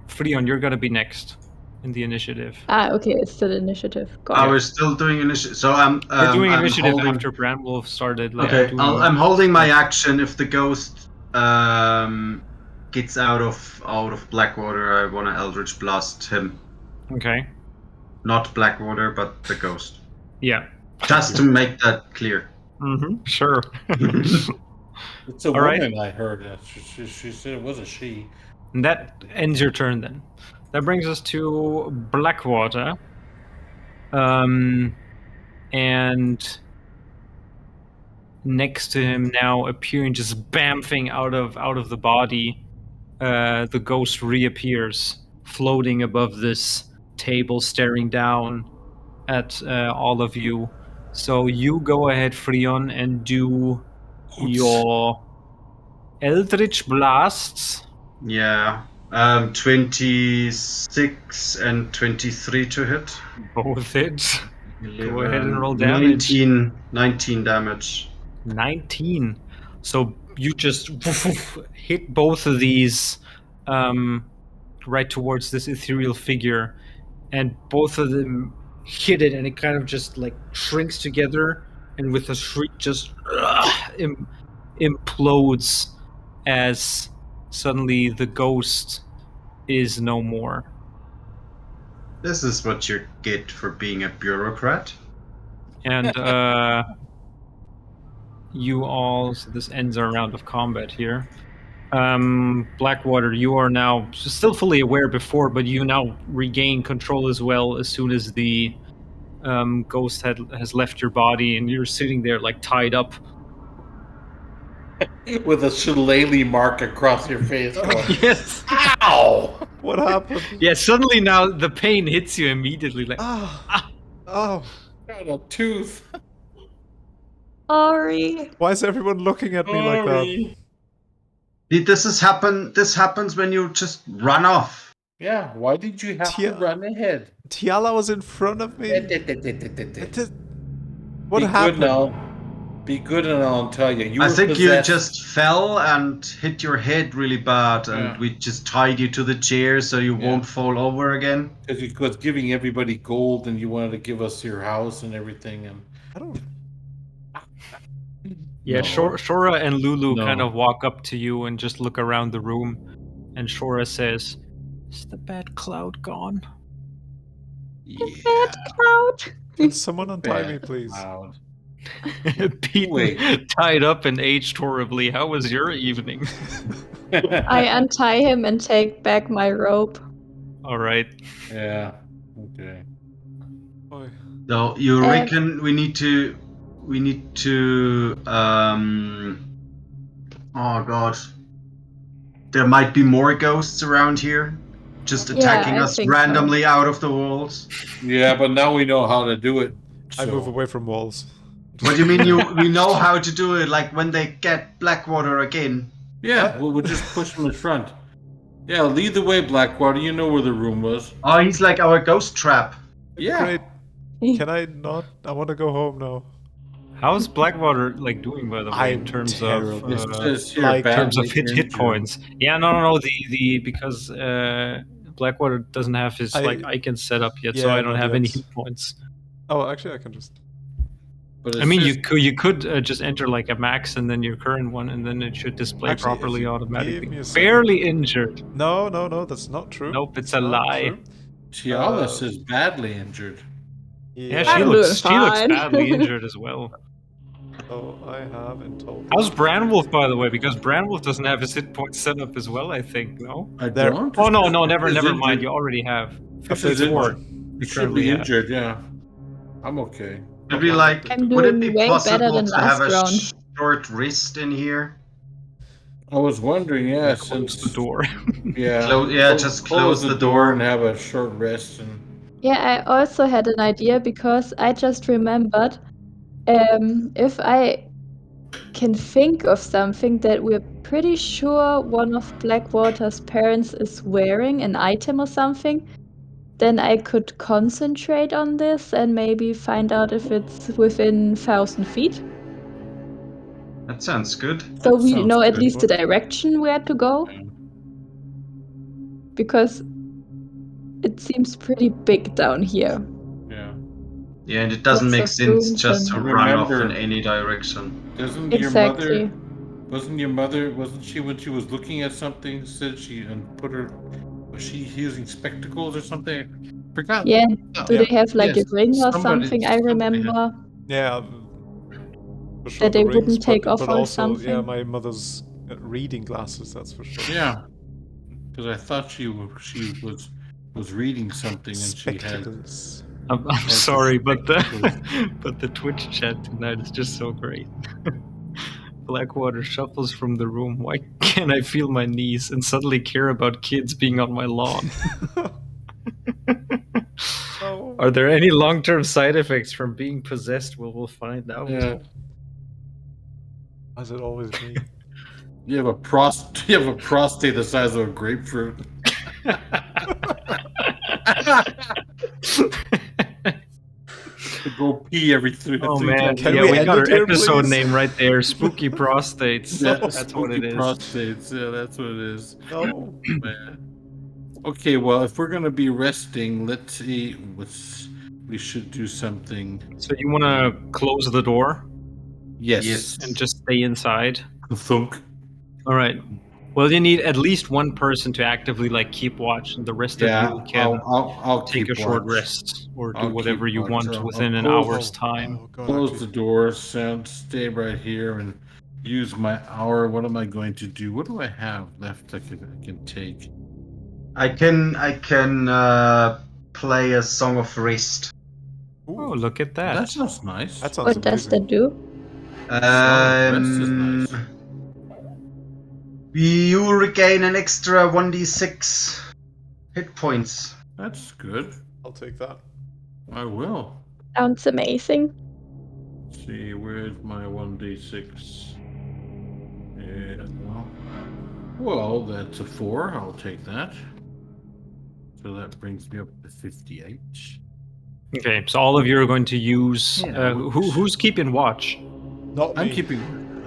Freon, you're gonna be next in the initiative. Okay, it's still initiative. Got I it. was still doing initiative. So I'm. We're doing I'm initiative holding... after Branwolf started. Like, Okay, doing... I'm holding my action. If the ghost gets out of Blackwater, I want to Eldritch Blast him. Okay. Not Blackwater, but the ghost. Yeah. Just to make that clear. Mm-hmm. Sure. It's a All right. woman, I heard. She said it was a she. And that ends your turn then. That brings us to Blackwater. And next to him now, appearing just bamfing out of the body, the ghost reappears, floating above this table, staring down at all of you. So you go ahead, Freon, and do your Eldritch Blasts. Yeah. 26 and 23 to hit. Both hits. 11, Go ahead and roll damage. 19 damage. 19. So you just hit both of these right towards this ethereal figure, and both of them hit it, and it kind of just like shrinks together, and with a shriek, just implodes as suddenly the ghost is no more. This is what you get for being a bureaucrat. And you all, so this ends our round of combat here. Blackwater, you are now still fully aware before, but you now regain control as well as soon as the ghost has left your body, and you're sitting there like tied up. With a shillelagh mark across your face. Yes. Ow! What happened? Yeah, suddenly now the pain hits you immediately. Like, Oh. Got a tooth. Sorry. Why is everyone looking at me like that? This happens when you just run off. Yeah, why did you have to run ahead? Tiala was in front of me. What Be happened? good now. Be good and I'll tell you. I think you just fell and hit your head really bad, and we just tied you to the chair so you won't fall over again. Because you was giving everybody gold, and you wanted to give us your house and everything, and I don't. yeah, Shora and Lulu kind of walk up to you and just look around the room, and Shora says, "Is the bad cloud gone?" The bad cloud. Can someone untie me, please? Pete, tied up and aged horribly. How was your evening? I untie him and take back my rope. All right. Yeah. Okay. So you reckon we need to oh god, there might be more ghosts around here just attacking us randomly out of the walls. Yeah, but now we know how to do it. I move away from walls. What do you mean we know how to do it? Like when they get Blackwater again? Yeah, we'll just push them in front. Yeah, lead the way, Blackwater. You know where the room was. Oh, he's like our ghost trap. Yeah. Great. Can I not? I want to go home now. How's Blackwater like doing, by the way, in terms of hit points? Yeah, no. The because Blackwater doesn't have his icon set up yet, so I don't have any hit points. Oh, actually, I can just. I mean, you could just enter like a max and then your current one, and then it should display properly automatically. Barely injured. No, that's not true. Nope, it's a lie. Tialis is badly injured. Yeah, she looks badly injured as well. So I have in total. How's Branwolf, by the way? Because Branwolf doesn't have his hit point set up as well, I think. No. I don't. Oh no, never mind. You already have. 54. You should be injured. Yeah. I'm okay. Would it be possible to have a short wrist in here? I was wondering, close the door. Just close the door and have a short rest. And yeah, I also had an idea because I just remembered if I can think of something that we're pretty sure one of Blackwater's parents is wearing, an item or something, then I could concentrate on this and maybe find out if it's within 1,000 feet. That sounds good. So we know at least the direction where to go. Because it seems pretty big down here. Yeah, and it doesn't make sense just to run off in any direction. Wasn't your mother, wasn't she, when she was looking at something, said she was she using spectacles or something? Forgot. Yeah. Do they have like a ring or something? I remember. Yeah. For sure that they wouldn't take off but or also, something. Yeah, my mother's reading glasses. That's for sure. Yeah. Because I thought she was reading something and Spectacles. she had. I'm sorry, but the Twitch chat tonight is just so great. Blackwater shuffles from the room. Why can't I feel my knees and suddenly care about kids being on my lawn? Are there any long-term side effects from being possessed? We'll find out. Yeah. As it always be. You have a prostate the size of a grapefruit. To go pee every 3 Oh 3 man, times. we got our episode name right there. Spooky prostates. That's what it is. Prostates. Yeah, that's what it is. Oh man. Okay, well, if we're gonna be resting, let's see. we should do something. So you want to close the door Yes. and just stay inside? Thunk. All right. Well, you need at least one person to actively like keep watch, and the rest of you can I'll take keep a short watch. rest or do I'll whatever keep you watch. want I'll within an close- hour's time. Oh, God, Close the doors and stay right here and use my hour. What am I going to do? What do I have left I can take? I can play a Song of Rest. Oh, look at that. That sounds nice. That sounds What does amazing. that do? Song of Rest is nice. You regain an extra 1d6 hit points. That's good. I'll take that. I will. Sounds amazing. Let's see, where's my 1d6? Yeah, well, that's a 4. I'll take that. So that brings me up to 58. Okay, so all of you are going to use. Yeah, who's keeping watch? Not me. I'm keeping.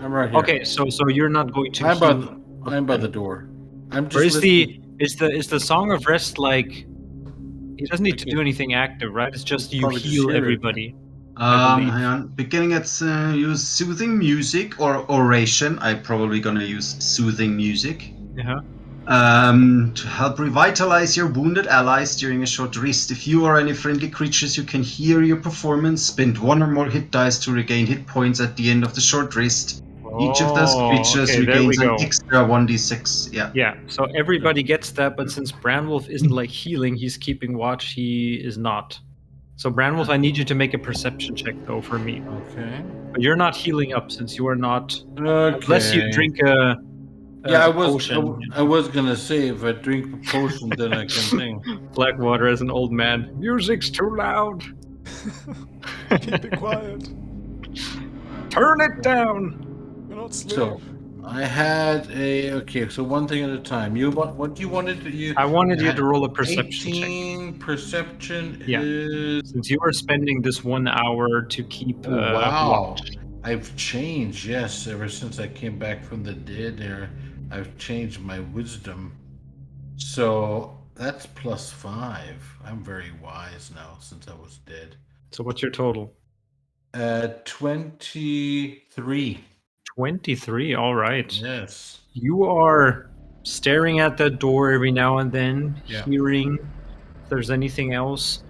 I'm right here. Okay, so you're not going to. I'm by the door. I'm just. Or is listening. the Song of Rest like? He doesn't need to do anything active, right? It's just you Probably just heal hear it. everybody. Hang on. Beginning at use soothing music or oration. I'm probably gonna use soothing music. Yeah. To help revitalize your wounded allies during a short rest. If you or any friendly creatures you can hear your performance, spend 1 or more hit dice to regain hit points at the end of the short rest. Each of those creatures okay, there we regains an go. extra 1d6. Yeah. Yeah, so everybody gets that, but since Branwolf isn't like healing, he's keeping watch, he is not. So Branwolf, I need you to make a perception check though for me. Okay. But you're not healing up since you are not. Okay. Unless you drink a potion. I was gonna say if I drink a potion, then I can think. Blackwater as an old man. Music's too loud. Keep it quiet. Turn it down. You're not sleep. So I had a So one thing at a time. What you wanted to you? I wanted you had to roll a perception 18 perception Yeah. is. Since you are spending this 1 hour to keep Wow. watch. I've changed. Yes, ever since I came back from the dead, I've changed my wisdom. So that's +5. I'm very wise now since I was dead. So what's your total? 23. 23, all right. Yes. You are staring at that door every now and then, Yeah. hearing if there's anything else.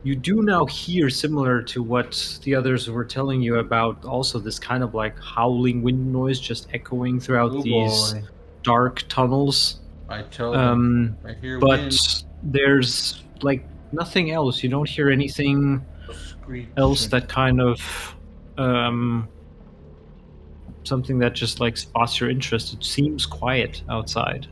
You do now hear, similar to what the others were telling you about, also this kind of like howling wind noise just echoing throughout these dark tunnels. I tell them. I hear wind. But there's like nothing else. You don't hear anything else that kind of something that just like spots your interest. It seems quiet outside.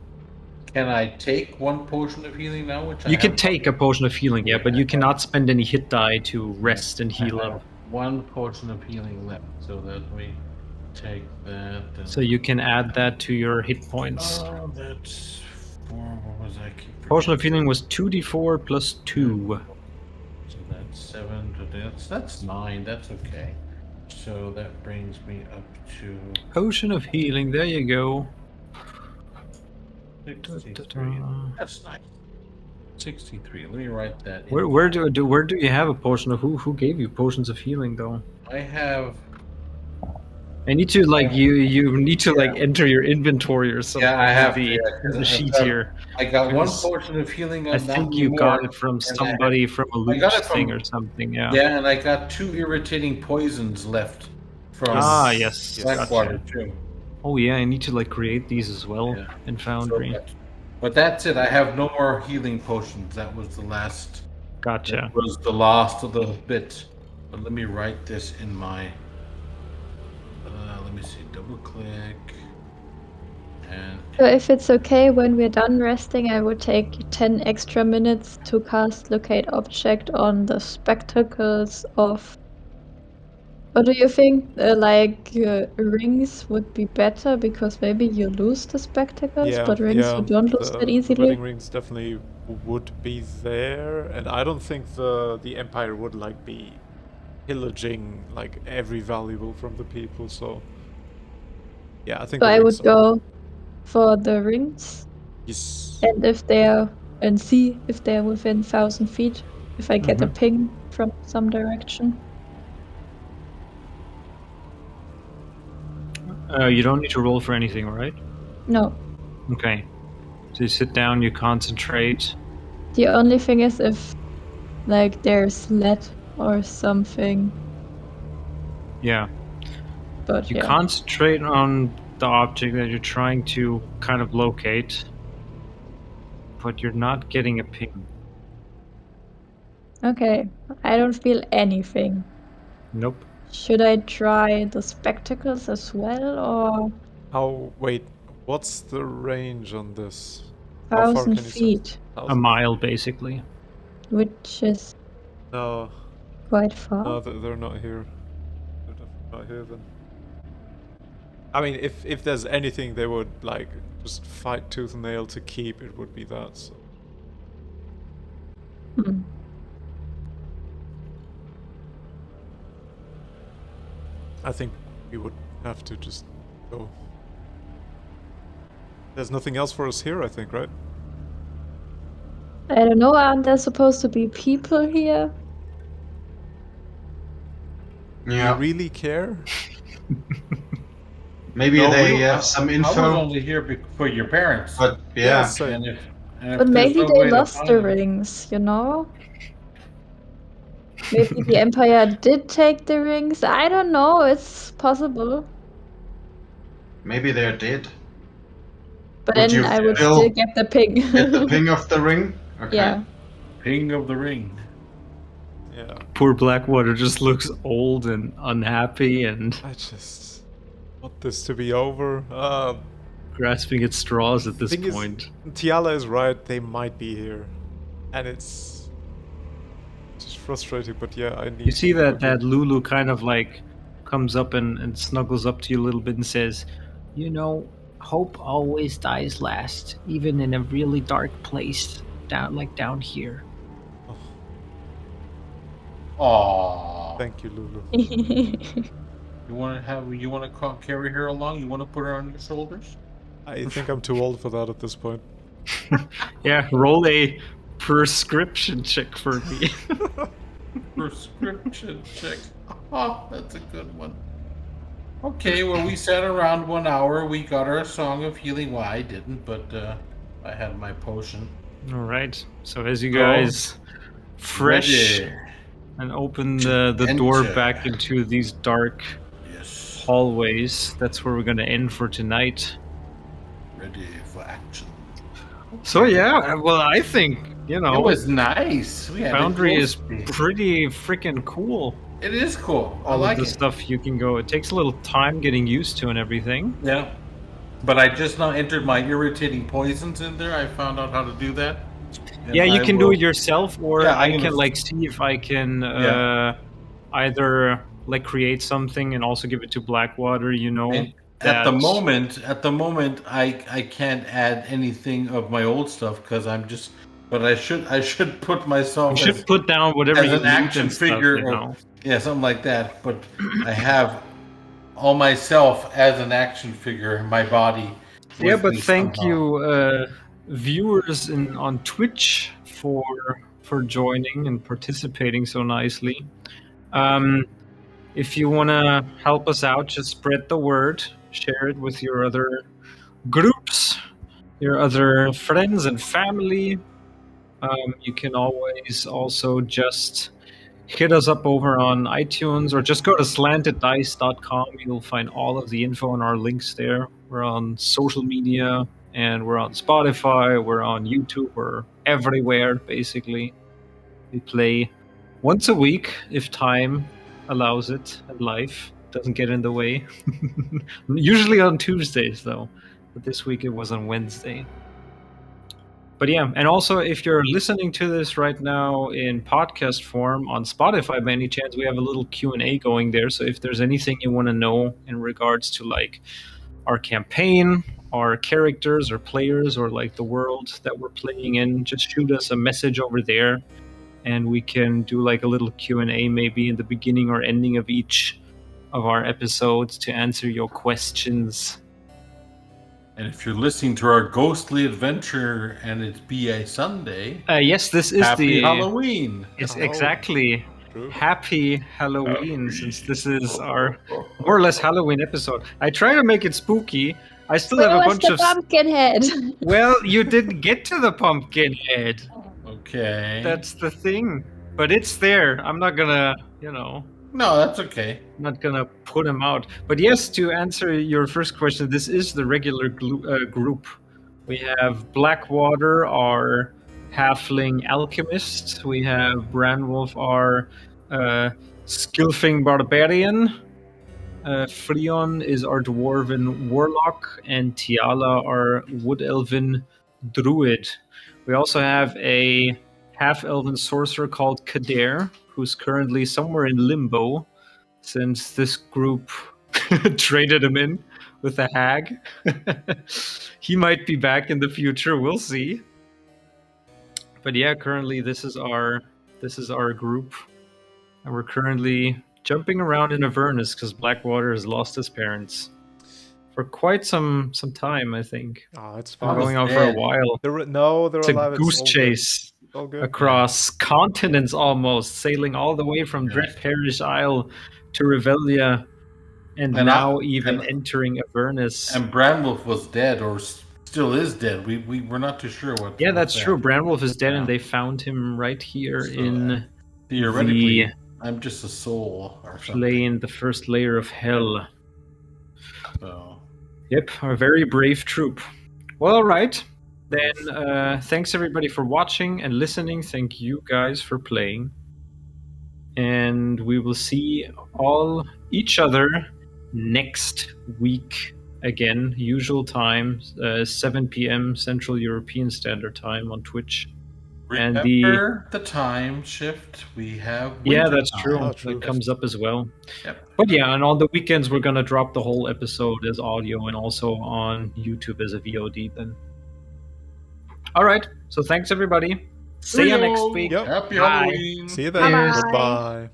Can I take 1 potion of healing now? You can take a potion of healing, yeah, but you cannot spend any hit die to rest and heal I have up. 1 potion of healing left, so that we take that. So you can add that to your hit points. That's 4. What was I? Potion of healing was 2d4 plus 2. So that's 7. That's 9. That's okay. So that brings me up to Potion of healing, there you go. 63. That's nice. 63. Let me write that. Where do you have a potion of who gave you potions of healing though? I have. I need to like you need to like enter your inventory or something. Yeah, I have in the sheet here. I got 1 potion of healing. I think you got it from somebody from a loot thing or something. Yeah. Yeah, and I got 2 irritating poisons left from yes. Blackwater too. Oh yeah, I need to like create these as well in Foundry. But that's it. I have no more healing potions. That was the last. Gotcha. That was the last of the bit. But let me write this in my. Let me see. Double click. And So if it's okay, when we're done resting, I would take 10 extra minutes to cast Locate Object on the spectacles of... What do you think? Rings would be better because maybe you lose the spectacles, but rings you don't lose that The easily. wedding rings definitely would be there, and I don't think the Empire would like be pillaging like every valuable from the people. So yeah, I think. So the I rings would go for the rings, Yes. and if they're see if they're within 1,000 feet. If I get a ping from some direction. You don't need to roll for anything, right? No. Okay. So you sit down, you concentrate. The only thing is if like there's lead or something. Yeah. But You yeah. concentrate on the object that you're trying to kind of locate, but you're not getting a ping. Okay. I don't feel anything. Nope. Should I try the spectacles as well, or Wait, what's the range on this? How far 1,000 can you send? feet, A 1,000? mile, basically. which is No, quite far? no, they're not here. They're definitely not here then. I mean, if there's anything they would like just fight tooth and nail to keep, it would be that. So. Hmm. I think we would have to just go. There's nothing else for us here, I think, right? I don't know, aren't there supposed to be people here? Do you really care? Maybe No, they we- have some I was info, only here for your parents. but yeah. same. And if But there's maybe no they way to lost find the them- rings, you know? Maybe the Empire did take the rings. I don't know, it's possible. Maybe they're dead. But Would then you I would still still get the ping. Get the ping of the ring? Okay. Yeah. Ping of the ring. Yeah. Poor Blackwater just looks old and unhappy and I just want this to be over. grasping at straws at this Thing is, point. Tiala is right. They might be here, and it's just frustrating. But yeah, I need. You see to that Lulu kind of like comes up and snuggles up to you a little bit and says, "You know, hope always dies last, even in a really dark place, down here." Aww. Thank you, Lulu. You want to carry her along? You want to put her on your shoulders? I think I'm too old for that at this point. Yeah, roll a prescription check for me. Prescription check. Oh, that's a good one. Okay, well, we sat around 1 hour. We got our song of healing. Well, I didn't, but I had my potion. All right. So as you guys fresh Ready. and open the door Enter. back into these dark Yes. hallways, that's where we're going to end for tonight. Ready for action. So yeah, well, I think, you know, It was nice. We had a Foundry cool is speed. pretty freaking cool. It is cool. I All like of the it. stuff you can go. It takes a little time getting used to and everything. Yeah. But I just now entered my irritating poisons in there. I found out how to do that. And Yeah, you I can do will- it yourself, or Yeah, I I'm can gonna- like see if I can Yeah. either like create something and also give it to Blackwater. You know, And at the that- moment, I can't add anything of my old stuff because I'm just. But I should put myself you should put down whatever as you an need action and stuff, figure, you know. yeah, something like that. But I have all myself as an action figure in my body. Yeah, with but me thank somehow. you, viewers on Twitch for joining and participating so nicely. If you want to help us out, just spread the word, share it with your other groups, your other friends and family. You can always also just hit us up over on iTunes or just go to slanteddice.com. You'll find all of the info and our links there. We're on social media and we're on Spotify, we're on YouTube, we're everywhere basically. We play once a week if time allows it and life doesn't get in the way. Usually on Tuesdays though, but this week it was on Wednesday. But yeah, and also if you're listening to this right now in podcast form on Spotify, by any chance, we have a little Q&A going there. So if there's anything you want to know in regards to like our campaign, our characters or players, or like the world that we're playing in, just shoot us a message over there, and we can do like a little Q&A maybe in the beginning or ending of each of our episodes to answer your questions. And if you're listening to our ghostly adventure and it's BA Sunday, Yes, this is happy the Halloween. It's Oh. exactly. True. Happy Halloween, since this is our more or less Halloween episode. I try to make it spooky. I still Where have a was bunch the of. pumpkin head? Well, you didn't get to the pumpkin head. Okay. That's the thing. But it's there. I'm not gonna, No, that's okay. not gonna put him out. But yes, to answer your first question, this is the regular group. We have Blackwater, our halfling alchemist. We have Branwolf, our skilfing barbarian. Freon is our dwarven warlock, and Tiala, our wood elven druid. We also have a half-elven sorcerer called Kader, who's currently somewhere in limbo, since this group traded him in with a hag. He might be back in the future. We'll see. But yeah, currently this is our group, and we're currently jumping around in Avernus because Blackwater has lost his parents for quite some time. I think Oh, it's been fine. going on for a while. They're It's alive. a goose all chase good. All good. across continents, almost sailing all the way from Dread Parish Isle to Revelia, and now entering Avernus. And Bramwolf was dead, or still is dead. We're not too sure what. Yeah, that's that. true. Branwolf is dead, Yeah. and they found him right here So, in theoretically, the I'm just a soul or something. playing the first layer of hell. So. Yep, a very brave troop. Well, all right. Then thanks everybody for watching and listening. Thank you guys for playing. And we will see each other next week again, usual time, 7 p.m. Central European Standard Time on Twitch. Remember the time shift we have. Yeah, that's time. true. Oh, true. That comes up as well. Yep. But yeah, and on the weekends we're gonna drop the whole episode as audio and also on YouTube as a VOD then. All right. So thanks everybody. See you next week. Yep. Happy Bye. Halloween. See you then. Bye-bye. Goodbye.